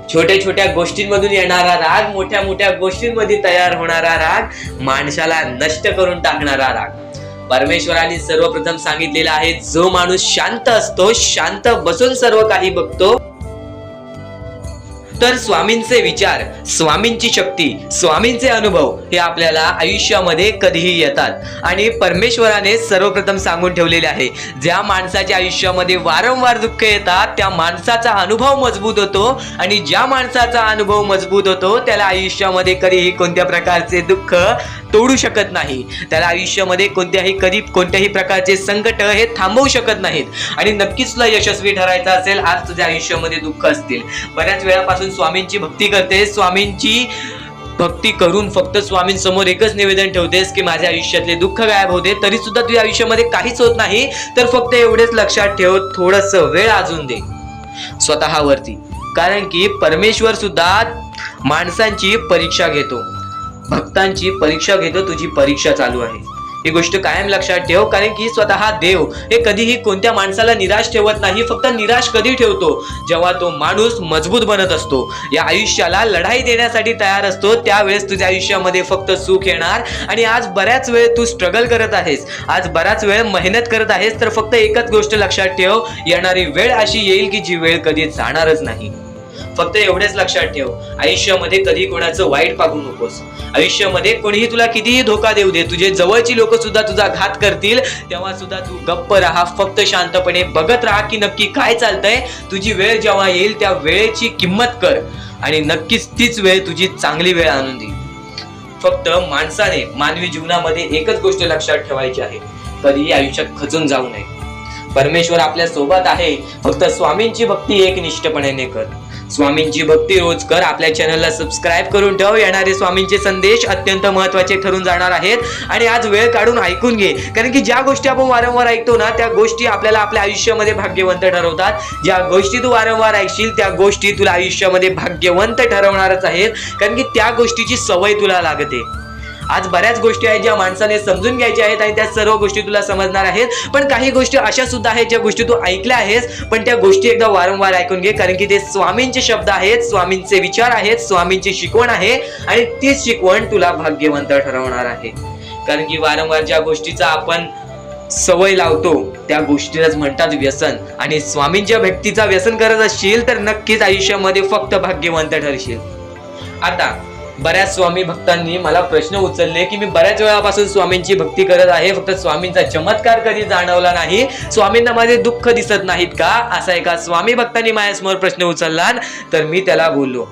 B: छोट्या छोट्या गोष्टींमधून येणारा राग, मोठ्या मोठ्या गोष्टींमध्ये तयार होणारा राग, माणसाला नष्ट करून टाकणारा राग. परमेश्वराने सर्वप्रथम सांगितलेलं आहे, जो माणूस शांत असतो, शांत बसून सर्व काही बघतो, तर स्वामींचे विचार, स्वामींची शक्ती, स्वामींचे अनुभव हे आपल्याला आयुष्यामध्ये कधीही येतात. आणि परमेश्वराने सर्वप्रथम सांगून ठेवलेले आहे, ज्या माणसाच्या आयुष्यामध्ये वारंवार दुःख येतात त्या माणसाचा अनुभव मजबूत होतो. आणि ज्या माणसाचा अनुभव मजबूत होतो त्याला आयुष्यामध्ये कधीही कोणत्या प्रकारचे दुःख तोडू शकत नाही. त्याला आयुष्यामध्ये कोणत्याही प्रकारचे संकट हे थांबवू शकत नाहीत. आणि नक्कीच तुला यशस्वी ठरायचं असेल, आज तुझ्या आयुष्यामध्ये दुःख असतील, बऱ्याच वेळापासून स्वामींची भक्ती करते, स्वामींची भक्ती करून फक्त स्वामींसमोर एकच निवेदन ठेवतेस की माझ्या आयुष्यातले दुःख गायब होते, तरी सुद्धा तुझ्या आयुष्यामध्ये काहीच होत नाही, तर फक्त एवढेच लक्षात ठेव, थोडस वेळ अजून दे स्वतःवरती. कारण की परमेश्वर सुद्धा माणसांची परीक्षा घेतो, भक्तांची परीक्षा घेतो. तुझी परीक्षा चालू आहे, ही गोष्ट कायम लक्षात ठेव. कारण की स्वतः देव हे कधीही कोणत्या माणसाला निराश ठेवत नाही. फक्त निराश कधी ठेवतो, जेव्हा तो माणूस मजबूत बनत असतो, या आयुष्याला लढाई देण्यासाठी तयार असतो, त्यावेळेस तुझ्या आयुष्यामध्ये फक्त सुख येणार. आणि आज बऱ्याच वेळ तू स्ट्रगल करत आहेस, आज बराच वेळ मेहनत करत आहेस, तर फक्त एकच गोष्ट लक्षात ठेव, येणारी वेळ अशी येईल की जी वेळ कधी जाणारच नाही. फक्त एवढेच लक्षात ठेव, आयुष्यामध्ये कधी कोणाचं वाईट पागू नकोस. आयुष्यामध्ये कोणीही तुला कितीही धोका देऊ दे, तुझे जवळची लोक सुद्धा तुझा घात करतील, तेव्हा सुद्धा तू गप्प राहा. फक्त शांतपणे बघत राहा की नक्की काय चालतंय. तुझी वेळ जेव्हा येईल त्या वेळेची किंमत कर आणि नक्कीच तीच वेळ तुझी चांगली वेळ आणून देईल. फक्त माणसाने मानवी जीवनामध्ये एकच गोष्ट लक्षात ठेवायची आहे, कधीही आयुष्यात खचून जाऊ नये. परमेश्वर आपल्या सोबत आहे, फक्त स्वामींची भक्ती एकनिष्ठपणे कर. स्वामींची भक्ती रोज कर. आपल्या चॅनलला सबस्क्राईब करून ठेव, येणारे स्वामींचे संदेश अत्यंत महत्त्वाचे ठरून जाणार आहेत. आणि आज वेळ काढून ऐकून घे, कारण की ज्या गोष्टी आपण वारंवार ऐकतो ना त्या गोष्टी आपल्याला आपल्या आयुष्यामध्ये भाग्यवंत ठरवतात. ज्या गोष्टी तू वारंवार ऐकशील त्या गोष्टी तुला आयुष्यामध्ये भाग्यवंत ठरवणारच आहेत, कारण की त्या गोष्टीची सवय तुला लागते. आज बऱ्याच गोष्टी आहेत ज्या माणसाने समजून घ्यायच्या आहेत आणि त्या सर्व गोष्टी तुला समजणार आहेत. पण काही गोष्टी अशा सुद्धा आहेत ज्या गोष्टी तू ऐकल्या आहेस, पण त्या गोष्टी एकदा वारंवार ऐकून घे, कारण की ते स्वामींचे शब्द आहेत, स्वामींचे विचार आहेत, स्वामींची शिकवण आहे. आणि तीच शिकवण तुला भाग्यवंत ठरवणार आहे. कारण की वारंवार ज्या गोष्टीचा आपण सवय लावतो त्या गोष्टीलाच म्हणतात व्यसन. आणि स्वामींच्या भक्तीचा व्यसन करत असशील तर नक्कीच आयुष्यामध्ये फक्त भाग्यवंत ठरशील. आता बऱ्याच स्वामी भक्तांनी मला प्रश्न उचलले की मी बऱ्याच वेळापासून स्वामींची भक्ती करत आहे, फक्त स्वामींचा चमत्कार कधी जाणवला नाही, स्वामींना माझे दुःख दिसत नाहीत का, असा एका स्वामी भक्तांनी माझ्यासमोर प्रश्न उचलला. तर मी त्याला बोललो,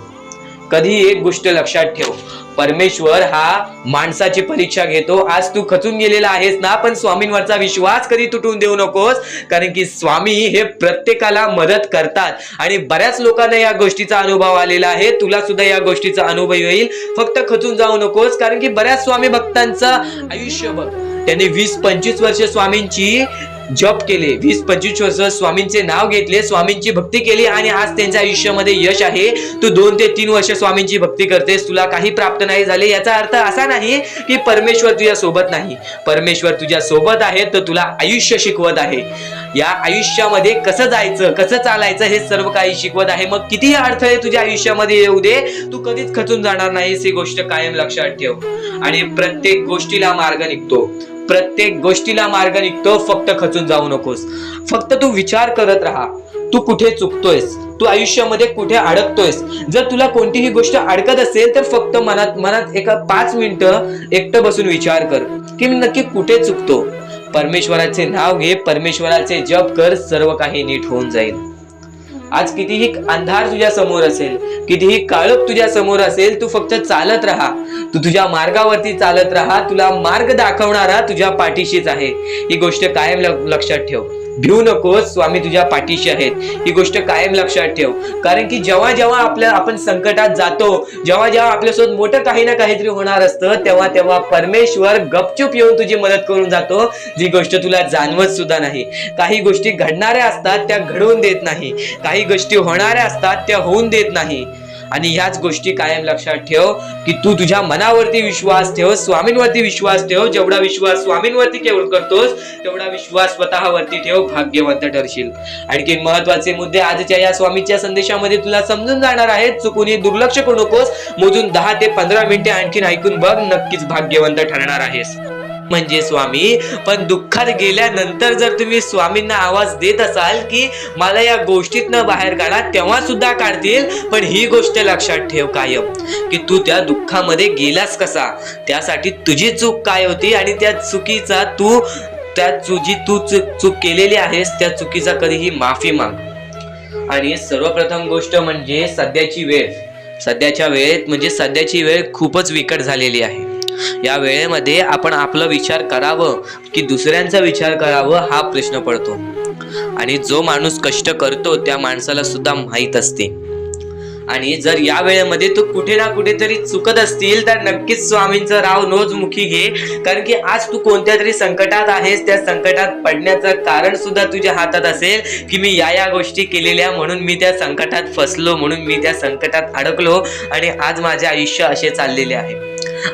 B: कधी एक गोष्ट लक्षात ठेव, परमेश्वर हा माणसाची परीक्षा घेतो. आज तू खचून गेलेला आहेस ना, पण स्वामींवरचा विश्वास कधी तुटून देऊ नकोस, कारण की स्वामी हे प्रत्येकाला मदत करतात. आणि बऱ्याच लोकांना या गोष्टीचा अनुभव आलेला आहे, तुला सुद्धा या गोष्टीचा अनुभव येईल. फक्त खचून जाऊ नकोस, कारण की बऱ्याच स्वामी भक्तांचं आयुष्य बघ, त्यांनी 20-25 वर्ष स्वामींची जप केले, 20-25 वर्ष स्वामींचे नाव घेतले, स्वामींची भक्ती केली आणि आज त्यांच्या आयुष्यामध्ये यश आहे. तू 2 ते 3 वर्ष स्वामींची भक्ती करतेस, तुला काही प्राप्त नाही झाले, याचा अर्थ असा नाही की परमेश्वर तुझ्या सोबत नाही. परमेश्वर तुझ्या सोबत आहे, तर तुला आयुष्य शिकवत आहे. या आयुष्यामध्ये कसं जायचं, कसं चालायचं हे सर्व काही शिकवत आहे. मग कितीही अडथळे तुझ्या आयुष्यामध्ये येऊ दे, तू कधीच खचून जाणार नाहीस, ही गोष्ट कायम लक्षात ठेव. आणि प्रत्येक गोष्टीला मार्ग निघतो,
A: प्रत्येक गोष्टीला मार्ग निघतो, फक्त खचून जाऊ नकोस. फक्त तू विचार करत राहा, तू कुठे चुकतोयस, तू आयुष्यामध्ये कुठे अडकतोयस. जर तुला कोणतीही गोष्ट अडकत असेल तर फक्त मनात एका 5 मिनिटं एकटं बसून विचार कर की मी नक्की कुठे चुकतो. परमेश्वराचे नाव घे, परमेश्वराचे जप कर, सर्व काही नीट होऊन जाईल. आज कितीही अंधार तुझ्या समोर असेल, कितीही काळोख तुझ्या समोर असेल, तू फक्त चालत राहा, तू तुझ्या मार्गावरती चालत राहा. तुला मार्ग दाखवणारा तुझ्या पाठीशीच आहे. ही गोष्ट कायम लक्षात ठेव. भिऊ नकोस, स्वामी तुझ्या पाठीशी आहेत. ही गोष्ट कायम लक्षात ठेव. कारण की जेव्हा जेव्हा आपण संकटात जातो, जेव्हा जेव्हा आपल्यासोबत मोठं काही ना काहीतरी होणार असतं, तेव्हा परमेश्वर गपचूप येऊन तुझी मदत करून जातो, जी गोष्ट तुला जाणवत सुद्धा नाही. काही गोष्टी घडणाऱ्या असतात त्या घडवून देत नाही, काही गोष्टी होणाऱ्या असतात त्या होऊन देत नाही. आणि ह्याच गोष्टी कायम लक्षात ठेव की तू तुझ्या मनावरती विश्वास ठेव, स्वामींवरती विश्वास ठेव. जेवढा विश्वास स्वामींवरती करतोस तेवढा विश्वास स्वतःवरती ठेव, भाग्यवंत ठरशील. आणखी महत्वाचे मुद्दे आजच्या या स्वामीच्या संदेशामध्ये तुला समजून जाणार आहेत. चुकूनही दुर्लक्ष करू नकोस. मोजून 10 ते 15 मिनिटे आणखीन ऐकून बघ, नक्कीच भाग्यवंत ठरणार आहेस. म्हणजे स्वामी, पण दुःखात गेल्यानंतर जर तुम्ही स्वामींना आवाज देत असाल की मला या गोष्टीतनं बाहेर काढा, तेव्हा सुद्धा काढतील. पण ही गोष्ट लक्षात ठेव कायम की तू त्या दुःखामध्ये गेलास कसा, त्यासाठी तुझी चूक काय होती आणि त्या चुकीचा चूक केलेली आहेस त्या चुकीचा कधीही माफी माग. आणि सर्वप्रथम गोष्ट म्हणजे सध्याच्या वेळ खूपच विकट झालेली आहे. या वेळेमध्ये आपण आपला विचार करावं की दुसऱ्यांचा विचार करावं हा प्रश्न पडतो. आणि जो माणूस कष्ट करतो त्या माणसाला सुद्धा माहीत असते. आणि जर या वेळेमध्ये तू कुठे ना कुठेतरी चुकत असतील तर नक्कीच स्वामींचं राव नोजमुखी घे. कारण की आज तू कोणत्या तरी संकटात आहेस, त्या संकटात पडण्याचं कारण सुद्धा तुझ्या हातात असेल की मी या गोष्टी केलेल्या म्हणून मी त्या संकटात फसलो, म्हणून मी त्या संकटात अडकलो आणि आज माझे आयुष्य असे चाललेले आहे.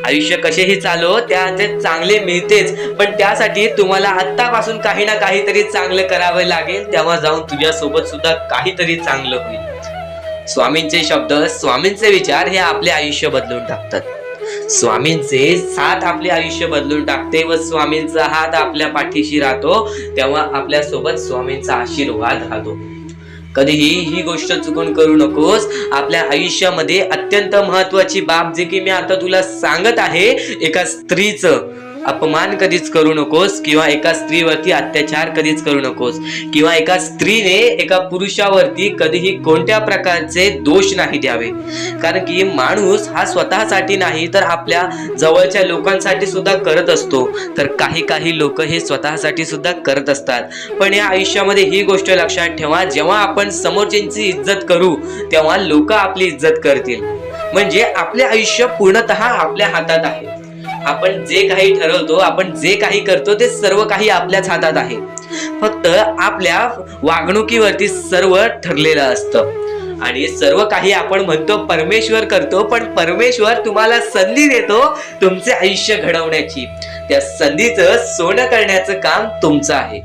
A: आयुष्य कसेही चालो त्याचे चांगले मिळतेच, पण त्यासाठी तुम्हाला आत्तापासून काही ना काहीतरी चांगलं करावं लागेल. तेव्हा जाऊन तुझ्यासोबत सुद्धा काहीतरी चांगलं होईल. स्वामींचे शब्द, स्वामींचे विचार हे आपले आयुष्य बदलून टाकतात. स्वामींचे साथ आपले आयुष्य बदलून टाकते व स्वामींचा हात आपल्या पाठीशी राहतो, तेव्हा आपल्या सोबत स्वामींचा आशीर्वाद राहतो. कधीही ही गोष्ट चुकून करू नकोस. आपल्या आयुष्यामध्ये अत्यंत महत्वाची बाब जे की मी आता तुला सांगत आहे, एका स्त्रीचं अपमान कधीच करू नकोस किंवा एका स्त्रीवरती अत्याचार कधीच करू नकोस किंवा एका स्त्रीने एका पुरुषावरती कधीही कोणत्या प्रकारचे दोष नाही द्यावे. कारण की माणूस हा स्वतःसाठी नाही तर आपल्या जवळच्या लोकांसाठी सुद्धा करत असतो. तर काही लोक हे स्वतःसाठी सुद्धा करत असतात. पण या आयुष्यामध्ये ही गोष्ट लक्षात ठेवा, जेव्हा आपण समोरच्यांची इज्जत करू तेव्हा लोक आपली इज्जत करतील. म्हणजे आपले आयुष्य पूर्णतः आपल्या हातात आहे. आपण जे काही ठरवतो, आपण जे काही करतो ते सर्व काही आपल्याच हातात आहे. फक्त आपल्या वागणुकीवरती सर्व ठरलेलं असतं. आणि सर्व काही आपण म्हणतो परमेश्वर करतो, पण परमेश्वर तुम्हाला संधी देतो तुमचे आयुष्य घडवण्याची. त्या संधीचं सोनं करण्याचं काम तुमचं आहे.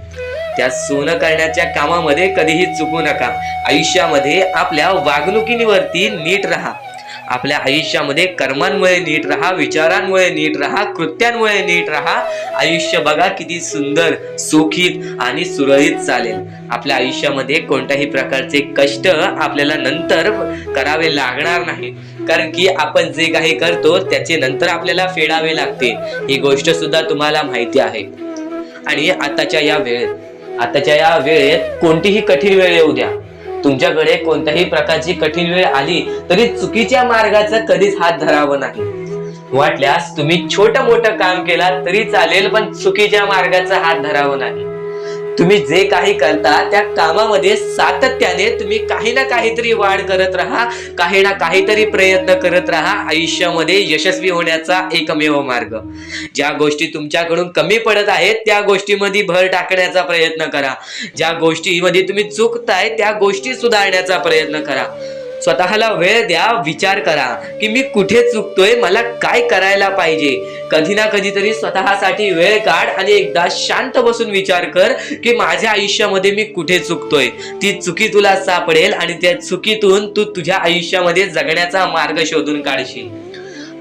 A: त्या सोनं करण्याच्या कामामध्ये कधीही चुकू नका. आयुष्यामध्ये आपल्या वागणुकीवरती नीट राहा. आपल्या आयुष्यामध्ये कर्मांमुळे नीट राहा, विचारांमुळे नीट राहा, कृत्यांमुळे नीट राहा. आयुष्य बघा किती सुंदर, सुखीत आणि सुरळीत चालेल. आपल्या आयुष्यामध्ये कोणत्याही प्रकारचे कष्ट आपल्याला नंतर करावे लागणार नाही. कारण की आपण जे काही करतो त्याचे नंतर आपल्याला फेडावे लागते. ही गोष्ट सुद्धा तुम्हाला माहिती आहे. आणि आताच्या या वेळेत कोणतीही कठीण वेळ येऊ द्या, तुमच्याकडे कोणत्याही प्रकारची कठीण वेळ आली तरी चुकीच्या मार्गाचा कधीच हात धरावं नाही. वाटल्यास तुम्ही छोटं मोठं काम केला तरी चालेल, पण चुकीच्या मार्गाचा हात धरावं नाही. तुम्ही जे काही करता त्या कामामध्ये सातत्याने तुम्ही काही ना काहीतरी वाढ करत राहा, काही ना काहीतरी प्रयत्न करत राहा. आयुष्यामध्ये यशस्वी होण्याचा एकमेव मार्ग. ज्या गोष्टी तुमच्याकडून कमी पडत आहेत त्या गोष्टीमध्ये भर टाकण्याचा प्रयत्न करा. ज्या गोष्टीमध्ये तुम्ही चुकताय त्या गोष्टी सुधारण्याचा प्रयत्न करा. स्वतःला वेळ द्या, विचार करा की मी कुठे चुकतोय, मला काय करायला पाहिजे. कधी ना कधीतरी स्वतःसाठी वेळ काढ आणि एकदा शांत बसून विचार कर की माझ्या आयुष्यामध्ये मी कुठे चुकतोय. ती चुकी तुला सापडेल आणि त्या चुकीतून तू तुझ्या आयुष्यामध्ये जगण्याचा मार्ग शोधून काढशील.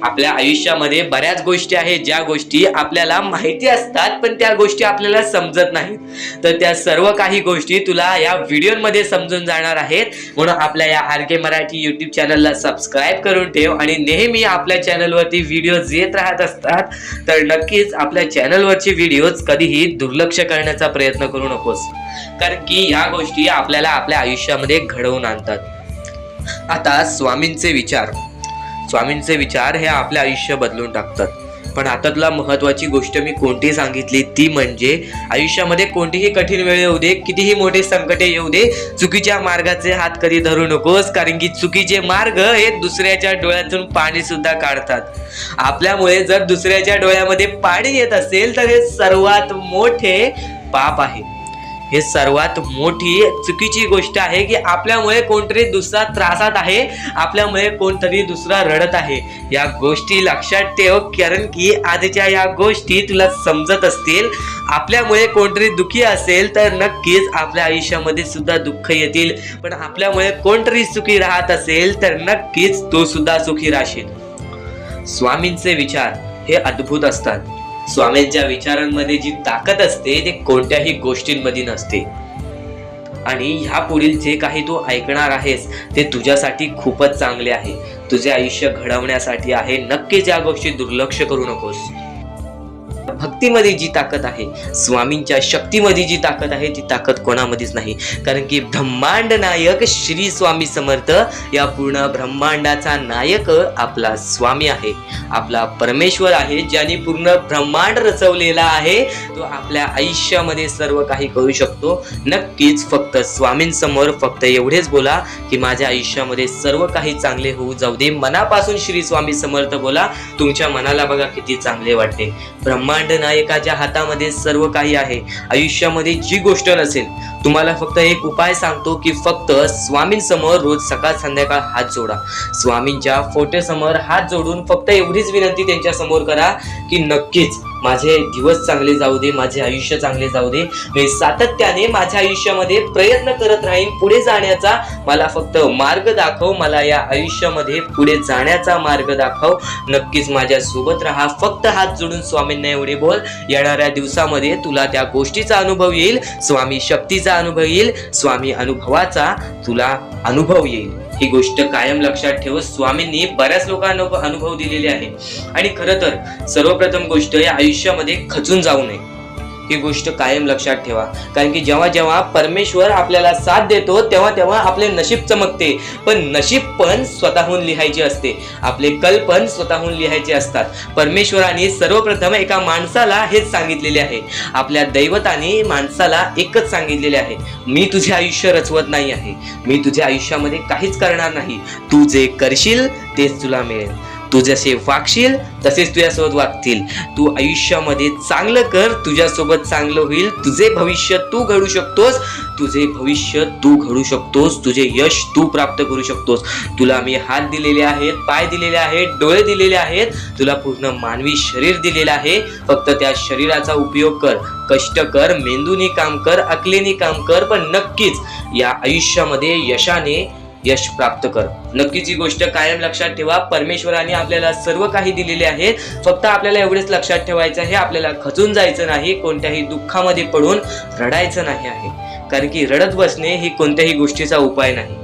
A: आपल्या आयुष्यामध्ये बऱ्याच गोष्टी आहेत ज्या गोष्टी आपल्याला माहिती असतात पण त्या गोष्टी आपल्याला समजत नाहीत। तर त्या सर्व काही गोष्टी तुला या व्हिडिओमध्ये समजून जाणार आहेत। म्हणून आपल्या या RK मराठी YouTube चॅनलला सबस्क्राईब करून ठेव आणि नेहमी आपल्या चॅनलवरती व्हिडिओज येत राहत असतात। तर नक्कीच आपल्या चॅनलवरचे व्हिडिओज कधीही दुर्लक्ष करण्याचा प्रयत्न करू नकोस, कारण की या गोष्टी आपल्याला आपल्या आयुष्यामध्ये घडवून आणतात। आता स्वामींचे विचार हे आपले आयुष्य बदलून टाकतात। पण आता तुला महत्वाची गोष्ट मी कोणती सांगितली ती म्हणजे आयुष्यामध्ये कोणतीही कठीण वेळ येऊ दे, कितीही मोठे संकटे येऊ दे, चुकीच्या मार्गाचे हात कधी धरू नकोस, कारण की चुकीचे मार्ग हे दुसऱ्याच्या डोळ्यातून पाणी सुद्धा काढतात। आपल्यामुळे जर दुसऱ्याच्या डोळ्यामध्ये पाणी येत असेल तर हे सर्वात मोठे पाप आहे, हे सर्वात मोठी चुकीची गोष्ट आहे की आपल्यामुळे कोणतरी दुसरा त्रासात आहे, आपल्यामुळे कोणतरी दुसरा रडत आहे। या गोष्टी लक्षात ठेव, कारण की आजच्या या गोष्टी तुला समजत असतील। आपल्यामुळे कोणतरी दुःखी असेल तर नक्कीच आपल्या आयुष्यामध्ये सुद्धा दुःख येतील, पण आपल्यामुळे कोणतरी सुखी राहत असेल तर नक्कीच तो सुद्धा सुखी राहशील। स्वामींचे विचार हे अद्भुत असतात। स्वामींच्या विचारांमध्ये जी ताकद असते ते कोणत्याही गोष्टींमध्ये नसते। आणि ह्या पुढील जे काही तू ऐकणार आहेस ते तुझ्यासाठी खूपच चांगले आहे, तुझे आयुष्य घडवण्यासाठी आहे। नक्कीच या गोष्टी दुर्लक्ष करू नकोस। भक्तीमध्ये जी ताकद आहे, स्वामींच्या शक्तीमध्ये जी ताकद आहे ती ताकद कोणामध्येच नाही, कारण की ब्रह्मांड नायक श्री स्वामी समर्थ या पूर्ण ब्रह्मांडाचा नायक आपला स्वामी आहे, आपला परमेश्वर आहे, ज्याने पूर्ण ब्रह्मांड रचवलेला आहे। तो आपल्या आयुष्यामध्ये सर्व काही करू शकतो। नक्कीच फक्त स्वामींसमोर फक्त एवढेच बोला की माझ्या आयुष्यामध्ये सर्व काही चांगले होऊ जाऊ दे। मनापासून श्री स्वामी समर्थ बोला, तुमच्या मनाला बघा किती चांगले वाटते। ब्रह्मांड नायकाच्या हातामध्ये सर्व काही आहे। आयुष्यामध्ये जी गोष्ट नसेल, तुम्हाला फक्त एक उपाय सांगतो की फक्त स्वामींसमोर रोज सकाळ संध्याकाळ हात जोडा। स्वामींच्या फोटोसमोर हात जोडून फक्त एवढीच विनंती त्यांच्या समोर करा की नक्कीच माझे दिवस चांगले जाऊ दे, माझे आयुष्य चांगले जाऊ दे। मी सातत्याने माझ्या आयुष्यामध्ये प्रयत्न करत राहीन पुढे जाण्याचा, मला फक्त मार्ग दाखव, मला या आयुष्यामध्ये पुढे जाण्याचा मार्ग दाखव। नक्कीच माझ्या सोबत राहा, फक्त हात जोडून स्वामींना एवढे बोल। येणाऱ्या दिवसामध्ये तुला त्या गोष्टीचा अनुभव येईल, स्वामी शक्तीचा अनुभव येईल, स्वामी अनुभवाचा तुला अनुभव येईल। ही गोष्ट कायम लक्षात ठेव। स्वामींनी बऱ्याच लोकांना अनुभव दिलेले आहे आणि खरं तर सर्वप्रथम गोष्ट या आयुष्यामध्ये खचून जाऊ नये, ही गोष्ट कायम लक्षात ठेवा, कारण की जेव्हा जेव्हा परमेश्वर आपल्याला साथ देतो तेव्हा तेव्हा आपले नशीब चमकते, पण नशीब पण स्वतःहून लिहायचे असते, आपले कल पण स्वतःहून लिहायचे असतात। परमेश्वराने सर्वप्रथम एका माणसाला हेच सांगितलेले आहे, आपल्या दैवताने माणसाला एकच सांगितलेले आहे, मी तुझे आयुष्य रचवत नाही आहे, मी तुझ्या आयुष्यामध्ये काहीच करणार नाही, तू जे करशील तेच तुला मिळेल, तू जसे वागशील तसेच तुझ्यासोबत वागतील। तू आयुष्यामध्ये चांगलं कर, तुझ्यासोबत चांगलं होईल, तुझे भविष्य तू घडू शकतोस, तुझे भविष्य तू घडू शकतोस, तुझे यश तू प्राप्त करू शकतोस। तुला मी हात दिलेले आहेत, पाय दिलेले आहेत, डोळे दिलेले आहेत, तुला पूर्ण मानवी शरीर दिलेलं आहे। फक्त त्या शरीराचा उपयोग कर, कष्ट कर, मेंदूने काम कर, अकलेने काम कर, पण नक्कीच या आयुष्यामध्ये यशाने यश प्राप्त कर। नक्कीच ही गोष्ट कायम लक्षात ठेवा। परमेश्वराने आपल्याला सर्व काही दिलेले आहे, फक्त आपल्याला एवढेच लक्षात ठेवायचं आहे, आपल्याला खचून जायचं नाही, कोणत्याही दुःखामध्ये पडून रडायचं नाही आहे, कारण की रडत बसणे ही कोणत्याही गोष्टीचा उपाय नाही।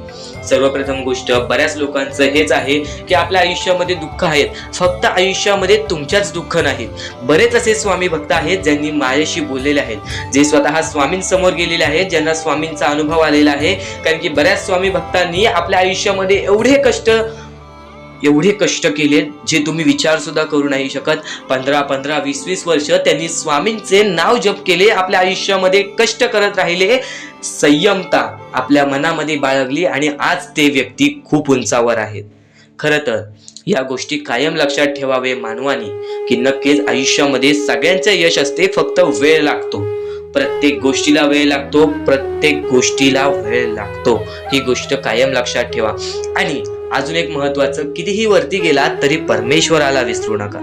A: सर्वप्रथम गोष्ट बऱ्याच लोकांचं हेच आहे की आपल्या आयुष्यामध्ये दुःख आहेत, फक्त आयुष्यामध्ये तुमच्याच दुःख नाहीत। बरेच असे स्वामी भक्त आहेत ज्यांनी माझ्याशी बोललेले आहेत, जे स्वतः स्वामींसमोर गेलेले आहेत, ज्यांना स्वामींचा अनुभव आलेला आहे, कारण की बऱ्याच स्वामी भक्तांनी आपल्या आयुष्यामध्ये एवढे कष्ट केले जे तुम्ही विचार सुद्धा करू नाही शकत। 15-15, 20-20 वर्ष त्यांनी स्वामींचे नाव जप केले, आपल्या आयुष्यामध्ये कष्ट करत राहिले, संयमता आपल्या मनामध्ये बाळगली आणि आज ते व्यक्ती खूप उंचावर आहेत। खरं तर या गोष्टी कायम लक्षात ठेवावे मानवानी की नक्कीच आयुष्यामध्ये सगळ्यांचं यश असते, फक्त वेळ लागतो, प्रत्येक गोष्टीला वेळ लागतो, प्रत्येक गोष्टीला वेळ लागतो। ही गोष्ट कायम लक्षात ठेवा। आणि अजून एक महत्वाचं, कितीही वरती गेला तरी परमेश्वराला विसरू नका,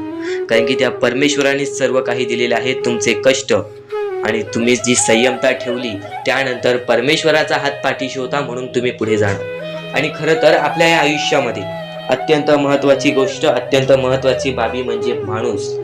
A: कारण की त्या परमेश्वराने सर्व काही दिलेले आहे, तुमचे कष्ट आणि तुम्ही जी संयमता ठेवली त्यानंतर परमेश्वराचा हात पाठीशी होता म्हणून तुम्ही पुढे जाणार। आणि खरं तर आपल्या या आयुष्यामध्ये अत्यंत महत्वाची गोष्ट, अत्यंत महत्वाची बाबी म्हणजे माणूस.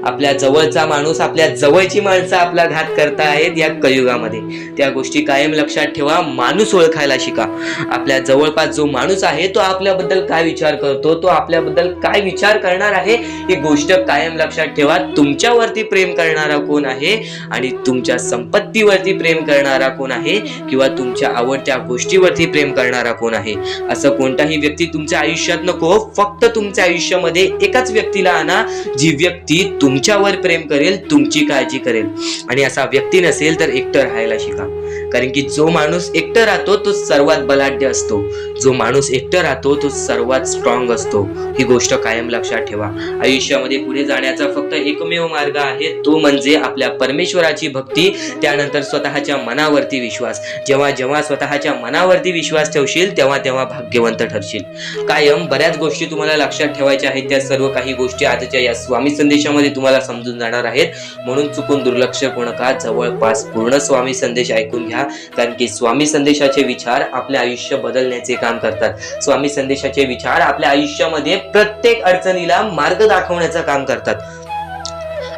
A: आपल्या जवळचा माणूस, आपल्या जवळची माणसं आपला घात करता आहेत या कलियुगामध्ये. त्या गोष्टी कायम लक्षात ठेवा. माणूस ओळखायला शिका. आपल्या जवळपास जो माणूस आहे तो आपल्याबद्दल काय विचार करतो, तो आपल्याबद्दल काय विचार करणार आहे, ही गोष्ट कायम लक्षात ठेवा. तुमच्यावरती प्रेम करणारा कोण आहे आणि तुमच्या संपत्तीवरती प्रेम करणारा कोण आहे किंवा तुमच्या आवडत्या गोष्टीवरती प्रेम करणारा कोण आहे, असं कोणताही व्यक्ती तुमच्या आयुष्यात नको. फक्त तुमच्या आयुष्यामध्ये एकाच व्यक्तीला आणा, जी व्यक्ती तुमच्यावर प्रेम करेल, तुमची काळजी करेल. आणि असा व्यक्ती नसेल तर एकटं राहायला शिका. कारण की जो माणूस एकटं राहतो तो सर्वात बलाढ्य असतो. जो माणूस एकटं राहतो तो सर्वात स्ट्रॉंग असतो. ही गोष्ट कायम लक्षात ठेवा. आयुष्यामध्ये पुढे जाण्याचा फक्त एकमेव मार्ग आहे, तो म्हणजे आपल्या परमेश्वराची भक्ती, त्यानंतर स्वतःच्या मनावरती विश्वास. जेव्हा जेव्हा स्वतःच्या मनावरती विश्वास ठेवशील तेव्हा तेव्हा भाग्यवंत ठरशील. कायम बऱ्याच गोष्टी तुम्हाला लक्षात ठेवायच्या आहेत. त्या सर्व काही गोष्टी आजच्या या स्वामी संदेशामध्ये तुम्हाला समजून जाणार आहेत. म्हणून चुकून दुर्लक्ष करू नका. जवळपास पूर्ण स्वामी संदेश ऐकून घ्या. कारण की स्वामी संदेशाचे विचार आपले आयुष्य बदलण्याचे काम करतात. स्वामी संदेशाचे विचार आपल्या आयुष्यामध्ये प्रत्येक अडचणीला मार्ग दाखवण्याचं काम करतात.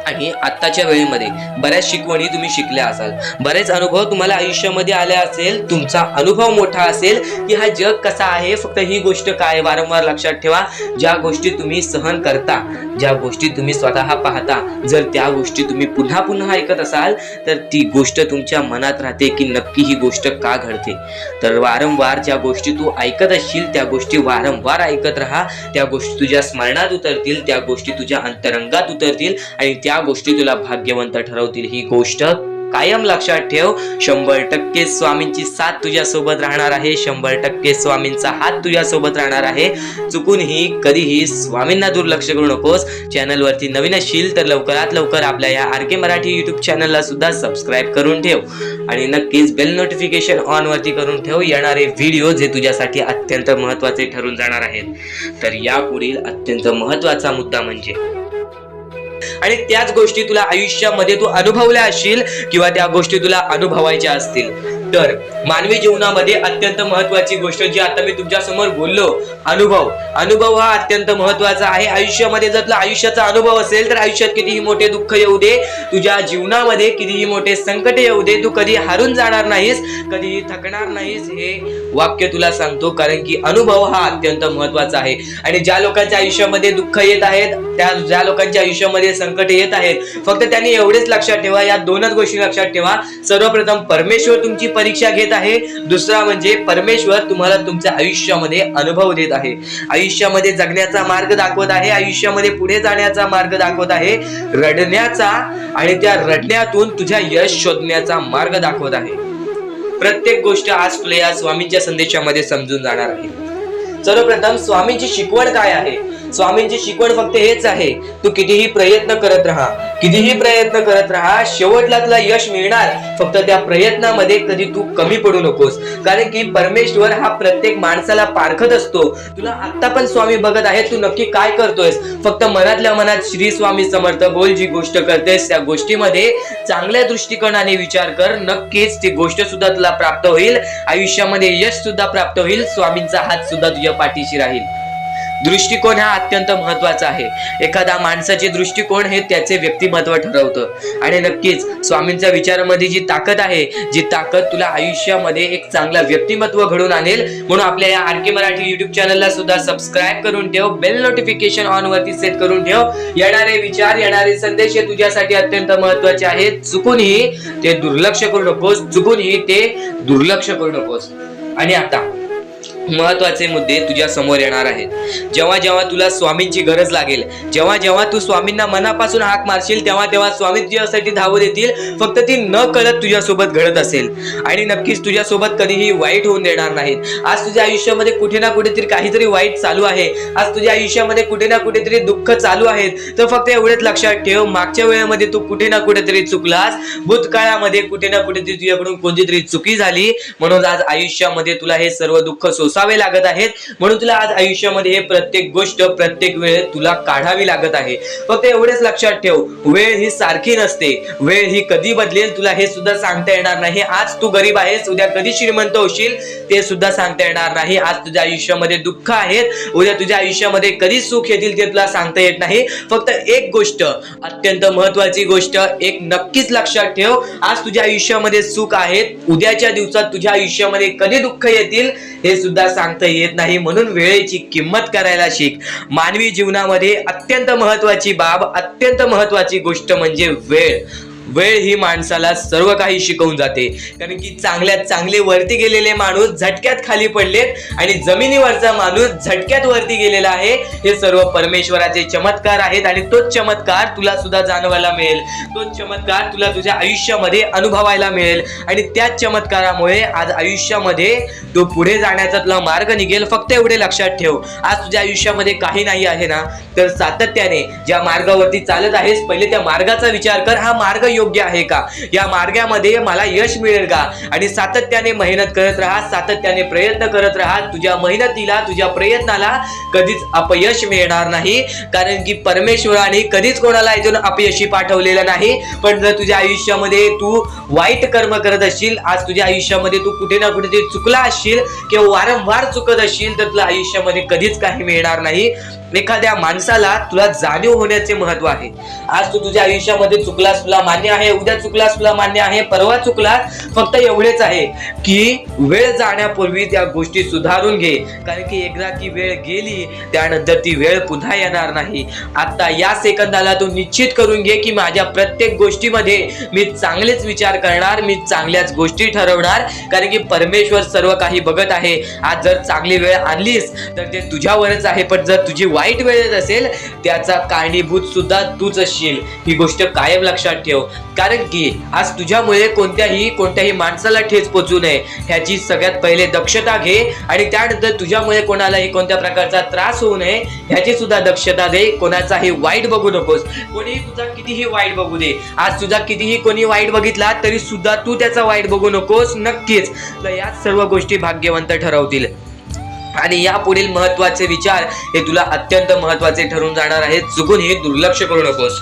A: आणि आत्ताच्या वेळेमध्ये बऱ्याच शिकवणी तुम्ही शिकल्या असाल, बरेच अनुभव तुम्हाला आयुष्यामध्ये आले असेल. तुमचा अनुभव मोठा असेल की हा जग कसा आहे, फक्त ही गोष्ट काय वारंवार लक्षात ठेवा. ज्या गोष्टी तुम्ही सहन करता, ज्या गोष्टी तुम्ही स्वतः पाहता, जर त्या गोष्टी तुम्ही पुन्हा पुन्हा ऐकत असाल तर ती गोष्ट तुमच्या मनात राहते की नक्की ही गोष्ट का घडते. तर वारंवार ज्या गोष्टी तू ऐकत असशील त्या गोष्टी वारंवार ऐकत राहा. त्या गोष्टी तुझ्या स्मरणात उतरतील, त्या गोष्टी तुझ्या अंतरंगात उतरतील आणि त्या गोष्टी तुला भाग्यवंत ठरवतील. ही गोष्ट कायम लक्षात ठेव. 100% स्वामींची साथ तुझ्या सोबत राहणार आहे. 100% स्वामींचा हात तुझ्या सोबत राहणार आहे. चुकूनही कधीही स्वामींना दुर्लक्ष करू नकोस. चॅनल वरती नवीन असशील तर लवकरात लवकर आपल्या या आर के मराठी युट्यूब चॅनलला सुद्धा सबस्क्राईब करून ठेव आणि नक्कीच बेल नोटिफिकेशन ऑन वरती करून ठेव. येणारे व्हिडिओ जे तुझ्यासाठी अत्यंत महत्त्वाचे ठरून जाणार आहेत. तर यापुढील अत्यंत महत्त्वाचा मुद्दा म्हणजे, आणि त्याच गोष्टी तुला आयुष्यामध्ये तू अनुभवल्या असशील किंवा त्या गोष्टी तुला अनुभवायच्या असतील, तर मानवी जीवनामध्ये अत्यंत महत्वाची गोष्ट जी आता मी तुमच्या समोर बोललो, अनुभव हा अत्यंत महत्वाचा आहे. आयुष्यामध्ये जर तुला आयुष्याचा अनुभव असेल तर आयुष्यात कितीही मोठे दुःख येऊ दे, तुझ्या जीवनामध्ये कितीही मोठे संकट येऊ दे, तू कधी हारून जाणार नाहीस, कधीही थकणार नाहीस. हे वाक्य तुला सांगतो. कारण की अनुभव हा अत्यंत महत्वाचा आहे. आणि ज्या लोकांच्या आयुष्यामध्ये दुःख येत आहेत, ज्या लोकांच्या आयुष्यामध्ये संकट येत आहेत, फक्त त्यांनी एवढेच लक्षात ठेवा, या दोनच गोष्टी लक्षात ठेवा. सर्वप्रथम परमेश्वर तुमची परीक्षा घेत आहे. दुसरा म्हणजे परमेश्वर तुम्हाला तुमच्या आयुष्यामध्ये अनुभव देत आहे, आयुष्यामध्ये जगण्याचा मार्ग दाखवत आहे, आयुष्यामध्ये पुढे जाण्याचा मार्ग दाखवत आहे, रडण्याचा आणि त्या रडण्यातून तुझ्या यश शोधण्याचा मार्ग दाखवत आहे. प्रत्येक गोष्ट आज तुला या स्वामींच्या संदेशामध्ये समजून जाणार आहे. सर्वप्रथम स्वामींची शिकवण काय आहे? स्वामींची शिकवण फक्त हेच आहे, तू कितीही प्रयत्न करत राहा, शेवटला तुला यश मिळणार. फक्त त्या प्रयत्नामध्ये कधी तू कमी पडू नकोस. कारण की परमेश्वर हा प्रत्येक माणसाला पारखत असतो. तुला आता पण स्वामी बघत आहे, तू नक्की काय करतोयस. फक्त मनातल्या मनात श्री स्वामी समर्थ बोल. जी गोष्ट करतेस त्या गोष्टीमध्ये चांगल्या दृष्टिकोनाने विचार कर. नक्कीच ती गोष्ट सुद्धा तुला प्राप्त होईल. आयुष्यामध्ये यश सुद्धा प्राप्त होईल. स्वामींचा हात सुद्धा तुझ्या पाठीशी राहील. दृष्टिकोन हा अत्यंत महत्वाचा आहे. एखादा माणसाचे दृष्टिकोन हे त्याचे व्यक्तिमत्व ठरवतं. आणि नक्कीच स्वामींच्या विचारामध्ये जी ताकद आहे, जी ताकद तुला आयुष्यामध्ये एक चांगला व्यक्तिमत्व घडून आणेल. म्हणून आपल्या या आर के मराठी युट्यूब चॅनलला सुद्धा सबस्क्राईब करून ठेव, बेल नोटिफिकेशन ऑन वरती सेट करून ठेव. येणारे विचार, येणारे संदेश हे तुझ्यासाठी अत्यंत महत्वाचे आहेत. चुकूनही ते दुर्लक्ष करू नकोस. आणि आता महत्वाचे मुद्दे तुझ्या समोर येणार आहेत. जेव्हा जेव्हा तुला स्वामींची गरज लागेल, जेव्हा जेव्हा तू स्वामींना मनापासून हाक मारशील, तेव्हा तेव्हा स्वामी तुझ्यासाठी धावत येतील. फक्त ती न कळत तुझ्यासोबत घडत असेल आणि नक्कीच तुझ्यासोबत कधीही वाईट होऊन देणार नाहीत. आज तुझ्या आयुष्यामध्ये कुठे ना कुठेतरी काहीतरी वाईट चालू आहे, आज तुझ्या आयुष्यामध्ये कुठे ना कुठेतरी दुःख चालू आहेत, तर फक्त एवढेच लक्षात ठेव, मागच्या वेळेमध्ये तू कुठे ना कुठेतरी चुकलास, भूतकाळामध्ये कुठे ना कुठेतरी तुझ्याकडून कोणतीतरी चुकी झाली, म्हणून आज आयुष्यामध्ये तुला हे सर्व दुःख सोसावे लागत आहेत, म्हणून तुला आज आयुष्यामध्ये हे प्रत्येक गोष्ट प्रत्येक वेळ तुला काढावी लागत आहे. फक्त एवढेच लक्षात ठेव, वेळ ही सारखी नसते, वेळ ही कधी बदलेल तुला हे सुद्धा सांगता येणार नाही. आज तू गरीब आहेस, उद्या कधी श्रीमंत होशील ते सुद्धा सांगता येणार नाही. आज तुझ्या आयुष्यामध्ये दुःख आहेत, उद्या तुझ्या आयुष्यामध्ये कधी सुख येतील ते तुला सांगता येत नाही. फक्त एक गोष्ट, अत्यंत महत्वाची गोष्ट एक नक्कीच लक्षात ठेव, आज तुझ्या आयुष्यामध्ये सुख आहेत, उद्याच्या दिवसात तुझ्या आयुष्यामध्ये कधी दुःख येतील हे सुद्धा सांगता येत नाही. म्हणून वेळेची किंमत करायला शिक. मानवी जीवनामध्ये अत्यंत महत्वाची बाब, अत्यंत महत्वाची गोष्ट म्हणजे वेळ. वेळ ही माणसाला सर्व काही शिकवून जाते. कारण की चांगल्यात चांगले वरती गेलेले माणूस झटक्यात खाली पडलेत आणि जमिनीवरचा माणूस झटक्यात वरती गेलेला आहे. हे सर्व परमेश्वराचे चमत्कार आहेत आणि तोच चमत्कार तुला सुद्धा जाणवायला मिळेल, तोच चमत्कार तुला तुझ्या आयुष्यामध्ये अनुभवायला मिळेल आणि त्याच चमत्कारामुळे आज आयुष्यामध्ये तो पुढे जाण्याचा तुला मार्ग निघेल. फक्त एवढे लक्षात ठेव, आज तुझ्या आयुष्यामध्ये काही नाही आहे ना, तर सातत्याने ज्या मार्गावरती चालत आहेस पहिले त्या मार्गाचा विचार कर. हा मार्ग योग्य आहे का, या मार्गामध्ये मला यश मिळेल का, आणि सातत्याने मेहनत करत राहा, सातत्याने प्रयत्न करत राहा. तुझ्या मेहनतीला, तुझ्या प्रयत्नाला कधीच अपयश मिळणार नाही, कारण की परमेश्वराने कधीच कोणाला इथून अपयशी पाठवलेलं नाही. पण जर तुझ्या आयुष्यामध्ये तू वाईट कर्म करत असशील, आज तुझ्या आयुष्यामध्ये तू कुठे ना कुठे चुकला असशील किंवा वारंवार चुकत असशील, तर तुला आयुष्यामध्ये कधीच काही मिळणार नाही. एखाद्या माणसाला तुला जाणीव होण्याचे महत्व आहे. आज तू तुझ्या आयुष्यामध्ये चुकलास, तुला मान्य आहे, उद्या चुकलास, तुला मान्य आहे, परवा चुकलास, फक्त एवढेच आहे की वेळ जाण्यापूर्वी त्या गोष्टी सुधारून घे, कारण की एकदा ती वेळ गेली त्यानंतर ती वेळ पुन्हा येणार नाही. आता या सेकंदाला तू निश्चित करून घे की माझ्या प्रत्येक गोष्टीमध्ये मी चांगलेच विचार करणार, मी चांगल्याच गोष्टी ठरवणार, कारण की परमेश्वर सर्व काही बघत आहे. आज जर चांगली वेळ आणलीस तर ते तुझ्यावरच आहे, पण जर तुझी वाईट वेळ येत असेल त्याचा कारणीभूत सुद्धा तूच असशील. ही गोष्ट कायम लक्षात ठेव, कारण की आज तुझ्यामुळे कोणत्याही माणसाला ठेच पोचू नये ह्याची सगळ्यात पहिले दक्षता घे, आणि त्यानंतर तुझ्यामुळे कोणालाही कोणत्या प्रकारचा त्रास होऊ नये ह्याची सुद्धा दक्षता घे. कोणाचाही वाईट बघू नकोस, कोणीही तुझा कितीही वाईट बघू दे, आज तुझा कितीही कोणी वाईट बघितला तरी सुद्धा तू त्याचा वाईट बघू नकोस. नक्कीच या सर्व गोष्टी भाग्यवंत ठरवतील आणि या पुढील महत्वाचे विचार हे तुला अत्यंत महत्वाचे ठरून जाणार आहेत. चुकून हे दुर्लक्ष करू नकोस.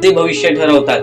A: ते भविष्य ठरवतात.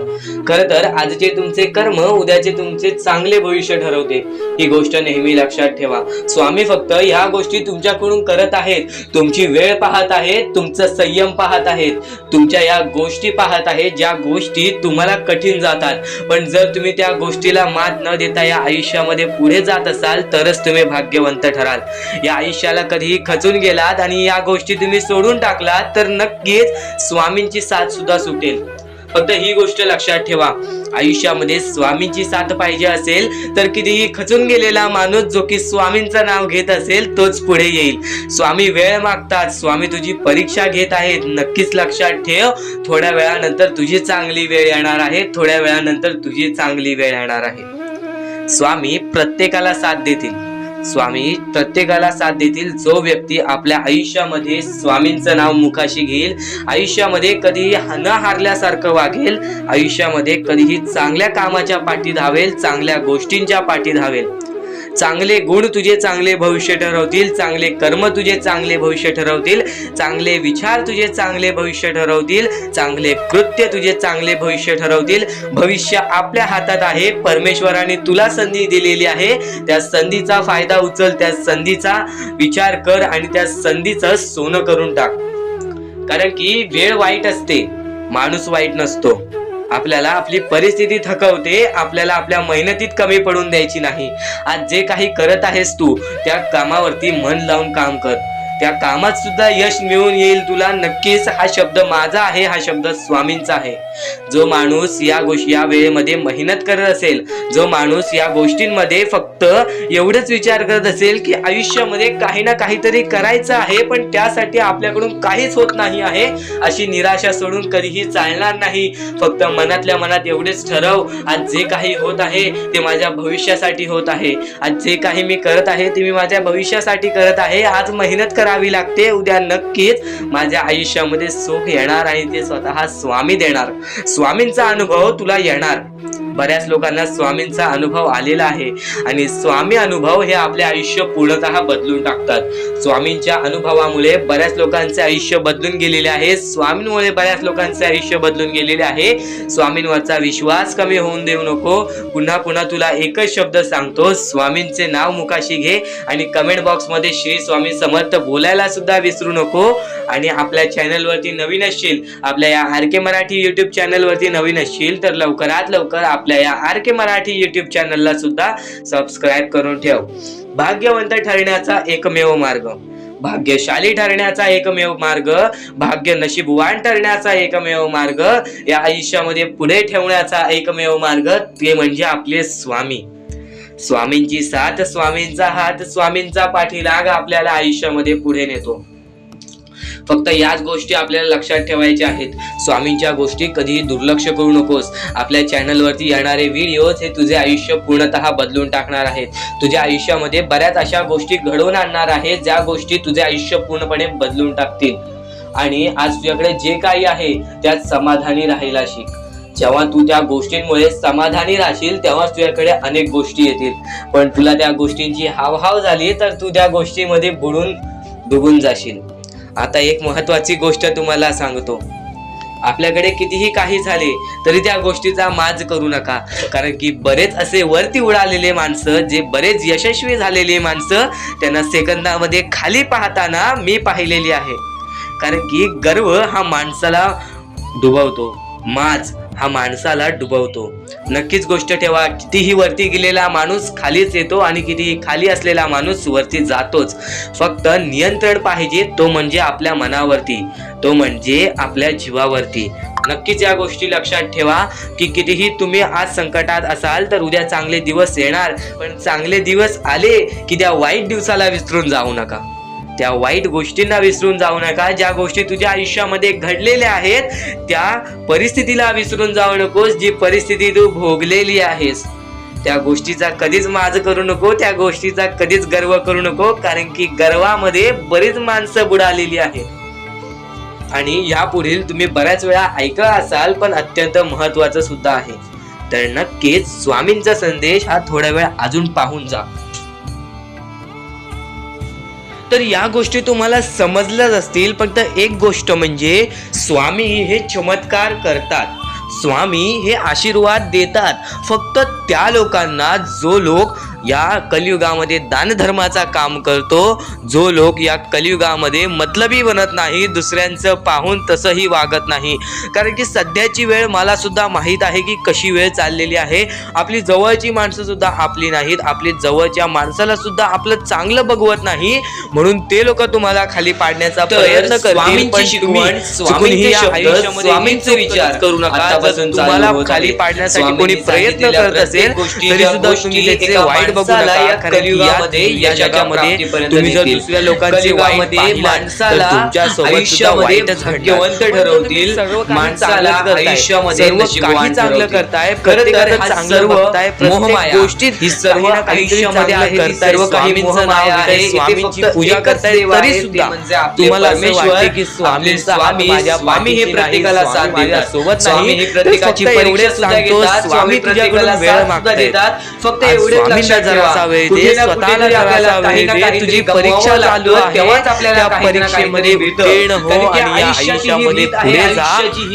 A: खरं तर आजचे तुमचे कर्म उद्याचे तुमचे चांगले भविष्य ठरवते. ही गोष्ट नेहमी लक्षात ठेवा. स्वामी फक्त ह्या गोष्टी तुमच्याकडून करत आहेत, तुमची वेळ पाहत आहेत, तुमचं संयम पाहत आहेत, तुमच्या या गोष्टी पाहत आहेत ज्या गोष्टी तुम्हाला कठीण जातात. पण जर तुम्ही त्या गोष्टीला मात न देता या आयुष्यामध्ये पुढे जात असाल तरच तुम्ही भाग्यवंत ठराल. या आयुष्याला कधीही खचून गेलात आणि या गोष्टी तुम्ही सोडून टाकलात तर नक्कीच स्वामींची साथ सुद्धा सुटेल. फक्त ही गोष्ट लक्षात ठेवा, आयुष्यामध्ये स्वामींची साथ पाहिजे असेल तर कितीही खचून गेलेला माणूस जो की स्वामींचं नाव घेत असेल तोच पुढे येईल. स्वामी वेळ मागतात, स्वामी तुझी परीक्षा घेत आहेत. नक्कीच लक्षात ठेव, थोड्या वेळानंतर तुझी चांगली वेळ येणार आहे, थोड्या वेळानंतर तुझी चांगली वेळ येणार आहे. स्वामी प्रत्येकाला साथ देतील. स्वामी प्रत्येकाला साथ देतील जो व्यक्ती आपल्या आयुष्यामध्ये स्वामींचं नाव मुखाशी घेईल, आयुष्यामध्ये कधीही न हारल्यासारखं वागेल, आयुष्यामध्ये कधीही चांगल्या कामाच्या पाठी धावेल, चांगल्या गोष्टींच्या पाठी धावेल. चांगले गुण तुझे चांगले भविष्य ठरवतील, चांगले कर्म तुझे चांगले भविष्य ठरवतील, चांगले विचार तुझे चांगले भविष्य ठरवतील, चांगले कृत्य तुझे चांगले भविष्य ठरवतील. भविष्य आपल्या हातात आहे. परमेश्वराने तुला संधी दिलेली आहे. त्या संधीचा फायदा उचल, त्या संधीचा विचार कर आणि त्या संधीचं सोनं करून टाक. कारण की वेळ वाईट असते, माणूस वाईट नसतो. आपल्याला आपली परिस्थिती थकवते, आपल्याला आपल्या मेहनतीत कमी पडून द्यायची नाही. आज जे काही करत आहेस तू त्या कामावरती मन लावून काम कर, त्या कामात सुद्धा यश मिळून येईल तुला. नक्कीच हा शब्द माझा आहे, हा शब्द स्वामींचा आहे. जो माणूस या वेळेमध्ये मेहनत करत असेल, जो माणूस या गोष्टींमध्ये फक्त एवढंच विचार करत असेल की आयुष्यामध्ये काही ना काहीतरी करायचं आहे पण त्यासाठी आपल्याकडून काहीच होत नाही आहे, अशी निराशा सोडून कधीही चालणार नाही. फक्त मनातल्या मनात एवढेच ठरव, आज जे काही होत आहे ते माझ्या भविष्यासाठी होत आहे. आज जे काही मी करत आहे ते मी माझ्या भविष्यासाठी करत आहे. आज मेहनत करावी लागते, उद्या नक्कीच माझ्या आयुष्यामध्ये सुख येणार आणि ते स्वतः स्वामी देणार. स्वामींचा अनुभव तुला येणार. बऱ्याच लोकांना स्वामींचा अनुभव आलेला आहे आणि स्वामी अनुभव हे आपले आयुष्य पूर्णतः बदलून टाकतात. स्वामींच्या अनुभवामुळे बऱ्याच लोकांचे आयुष्य बदलून गेलेले आहे. स्वामींमुळे बऱ्याच लोकांचे आयुष्य बदलून गेलेले आहे. स्वामींवरचा विश्वास कमी होऊन देऊ नको. पुन्हा पुन्हा तुला एकच शब्द सांगतो, स्वामींचे नाव मुखाशी घे आणि कमेंट बॉक्स मध्ये श्री स्वामी समर्थ बोलायला सुद्धा विसरू नको. आणि आपल्या चॅनलवरती नवीन असशील, आपल्या या आर.के. मराठी युट्यूब चॅनलवरती नवीन असशील तर लवकरात लवकर आपल्या या आर.के. मराठी युट्यूब चॅनलला सुद्धा सबस्क्राईब करून ठेव. भाग्यवंत ठरण्याचा एकमेव मार्ग, भाग्यशाली ठरण्याचा एकमेव मार्ग, भाग्य नशीबवान ठरण्याचा एकमेव मार्ग, या आयुष्यामध्ये पुढे ठेवण्याचा एकमेव मार्ग ते म्हणजे आपले स्वामी. स्वामींची साथ, स्वामींचा हात, स्वामींचा पाठीलाग आपल्याला आयुष्यामध्ये पुढे नेतो. फक्त याच गोष्टी आपल्याला लक्षात ठेवायच्या आहेत. स्वामींच्या गोष्टी कधीही दुर्लक्ष करू नकोस. आपल्या चॅनलवरती येणारे व्हिडिओज हे तुझे आयुष्य पूर्णतः बदलून टाकणार आहेत. तुझ्या आयुष्यामध्ये बऱ्याच अशा गोष्टी घडवून आणणार आहेत ज्या गोष्टी तुझे आयुष्य पूर्णपणे बदलून टाकतील. आणि आज तुझ्याकडे जे काही आहे त्यात समाधानी राहायला शिक. जेव्हा तू त्या गोष्टींमुळे समाधानी राहशील तेव्हाच तुझ्याकडे अनेक गोष्टी येतील. पण तुला त्या गोष्टींची हावभाव झाली तर तू त्या गोष्टीमध्ये बुडून डुबून जाशील. आता एक महत्वाची गोष्ट तुम्हाला सांगतो, आपल्याकडे कितीही काही झाले तरी त्या गोष्टीचा माज करू नका. कारण की बरेच असे वरती उडालेले माणसं, जे बरेच यशस्वी झालेले माणसं, त्यांना सेकंदामध्ये खाली पाहताना मी पाहिलेली आहे. कारण की गर्व हा माणसाला डुबवतो, माज हा माणसाला डुबवतो. नक्कीच गोष्ट ठेवा, कितीही वरती गेलेला माणूस खालीच येतो आणि कितीही खाली असलेला माणूस वरती जातोच. फक्त नियंत्रण पाहिजे, तो म्हणजे आपल्या मनावरती, तो म्हणजे आपल्या जीवावरती. नक्कीच या गोष्टी लक्षात ठेवा की कितीही तुम्ही आज संकटात असाल तर उद्या चांगले दिवस येणार. पण चांगले दिवस आले की त्या वाईट दिवसाला विसरून जाऊ नका, त्या वाईट गोष्टींना विसरून जाऊ नका. ज्या गोष्टी तुझ्या आयुष्यामध्ये घडलेल्या आहेत त्या परिस्थितीला विसरून जाऊ नकोस. जी परिस्थिती तू भोगलेली आहेस त्या गोष्टीचा कधीच माज करू नको, त्या गोष्टीचा कधीच गर्व करू नको, कारण की गर्वामध्ये बरीच माणसं बुडालेली आहेत. आणि यापुढील तुम्ही बऱ्याच वेळा ऐकलं असाल पण अत्यंत महत्वाचं सुद्धा आहे. तर नक्कीच स्वामींचा संदेश हा थोडा वेळ अजून पाहून जा. तर या गोष्टी तुम्हाला समजल्याच असतील. फक्त एक गोष्ट म्हणजे स्वामी हे चमत्कार करतात, स्वामी हे आशीर्वाद देतात फक्त त्या लोकांना जो लोक या कलियुगामध्ये दानधर्माचा काम करतो, जो लोक या कलियुगामध्ये मतलबी बनत नाही, दुसऱ्यांचं पाहून तसंही वागत नाही. कारण की सध्याची वेळ मला सुद्धा माहीत आहे की कशी वेळ चाललेली आहे. आपली जवळची माणसं सुद्धा आपली नाहीत, आपली जवळच्या माणसाला सुद्धा आपलं चांगलं बघवत नाही, म्हणून ते लोक तुम्हाला खाली पाडण्याचा प्रयत्न करतील. पण तुम्ही चुकूनही या आयुष्यामध्ये स्वामींचे विचार करू नका. जर तुम्हाला खाली पाडण्यासाठी कोणी प्रयत्न करत असेल तरी सुद्धा तुम्ही त्याचे वाईट बघू नका. कलियुगामध्ये या जगामध्ये तुम्ही जर दुसऱ्या लोकांचे वाईट माणसाला आयुष्यामध्ये भाग्यवंत ठरवतील, माणसाला आयुष्यामध्ये काही चांगलं करताय, प्रत्येकाचं चांगलं बघताय, मोहमाया गोष्टी ही सर्व आयुष्यामध्ये आहे, सर्व काही मोहमाया आहे. स्वामींची पूजा करताय तरी सुद्धा तुम्हाला असं वाटते की स्वामी हे प्रत्येकाला साथ देतात, सोबत नाही, हे प्रत्येकाची परीक्षा सुद्धा घेतात, स्वामी प्रत्येकाला वेळ मागतात. फक्त एवढे लक्षात ठेवा, कुठे ना कुठेतरी आपल्याला काही ना काहीतरी परीक्षा चालू आहे, तेव्हाच आपल्याला परीक्षेमध्ये उत्तीर्ण हो आणि या आयुष्यामध्ये पुढे जा.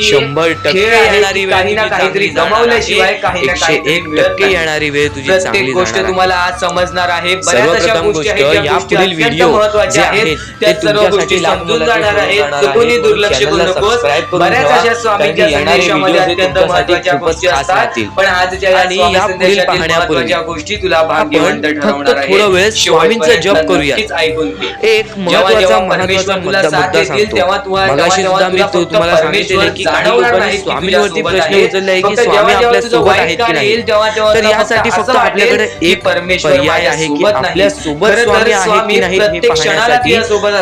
A: 100% येणारी वेळ काही ना काहीतरी गमावल्याशिवाय काही ना काहीतरी 1% येणारी वेळ तुझी चांगली गोष्ट तुम्हाला आज समजणार आहे. सर्वप्रथम गोष्ट या पुढील व्हिडिओ महत्त्वाचे आहेत ते सर्व गोष्टी समजून जाणार आहेत. कोणी दुर्लक्ष करू नकोस. बऱ्याच अशा स्वामींच्या संदेशामध्ये अत्यंत महत्त्वाच्या गोष्टी असतात, पण आजच्या आणि या पुढील पाहण्यापूर्वी गोष्टी तुला भाग्यवंत ठरवणार आहेत. थोडा वेळ स्वामींचा जप करूया. ऐकून घे. एक महत्त्वाचा मुद्दा सांगतो. मगाशी सुद्धा मी तुम्हाला सांगितले की काही स्वामींवरती प्रश्न उचलले आहे की स्वामी आपल्या सोबत आहेत की नाही. तर यासाठी फक्त आपल्याकडे एक पर्याय आहे की आपल्या सोबत स्वामी आहेत की नाही हे पाहण्यासाठी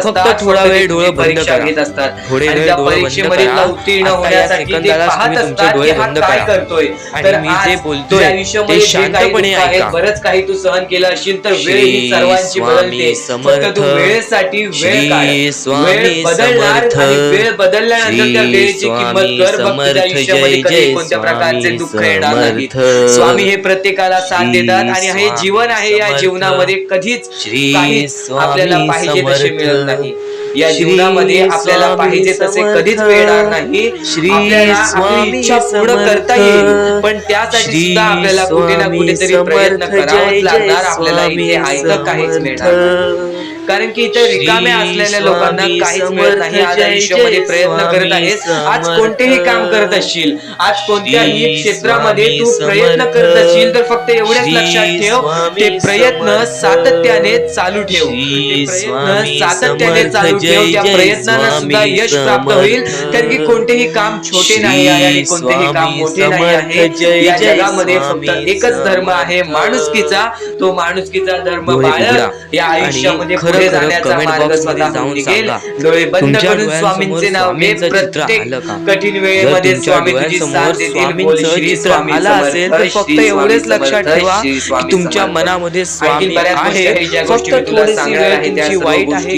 A: फक्त थोडा वेळ डोळे बंद करा. थोडे वेळ डोळे बंद करा. उत्तीर्ण होण्यासाठी सेकंदाला तुम्ही तुमचे डोळे बंद करा आणि मी जे बोलतोय ते शांतपणे ऐका. बरंच काही तू सहन केलं असेल तर वेळ ही सर्वांची बदलते. फक्त तू वेळेसाठी वेळ काढ. वेळ बदलणार आणि वेळ बदलल्यानंतर त्या वेळेची किंमत कर. बघ तुझ्या आयुष्यामध्ये कधी कोणत्या प्रकारचे दुःख येणार नाहीत. स्वामी हे प्रत्येकाला साथ देतात आणि हे जीवन आहे. या जीवनामध्ये कधीच काही आपल्याला पाहिजे तसे मिळत नाही. या जीवनामध्ये आपल्याला पाहिजे तसे कधीच मिळणार नाही. आपल्याला आपली इच्छा पूर्ण करता येईल, पण त्यासाठी सुद्धा आपल्याला कुठे ना कुठेतरी प्रयत्न करावाच लागणार. आपल्याला इथे ऐकत काहीच मिळणार नाही. कारण की इथे रिकाम्या असलेल्या लोकांना काहीच मिळत नाही. आज आयुष्यामध्ये प्रयत्न करत आहेस, आज कोणतेही काम करत असशील, आज कोणत्याही क्षेत्रामध्ये तू प्रयत्न करत असशील तर फक्त एवढेच लक्षात ठेव, ते प्रयत्न सातत्याने चालू ठेव. ते प्रयत्न सातत्याने चालू ठेव. त्या प्रयत्नांना सुद्धा यश प्राप्त होईल. कारण की कोणतेही काम छोटे नाही आहे आणि कोणतेही काम मोठे नाही आहे. या जगामध्ये फक्त एकच धर्म आहे, माणुसकीचा. तो माणुसकीचा धर्म बाळग. या आयुष्यामध्ये पुढे जाण्याचा मार्ग स्वतः निघेल. डोळे बंद करून स्वामींचे नाव घे. प्रत्येक कठीण वेळेमध्ये स्वामी तुझी साथ देतील. बोल श्री स्वामी समर्थ. फक्त एवढेच लक्षात ठेवा की तुमच्या मनामध्ये स्वामी आहे. फक्त थोडीशी वेळ तुमची वाईट आहे.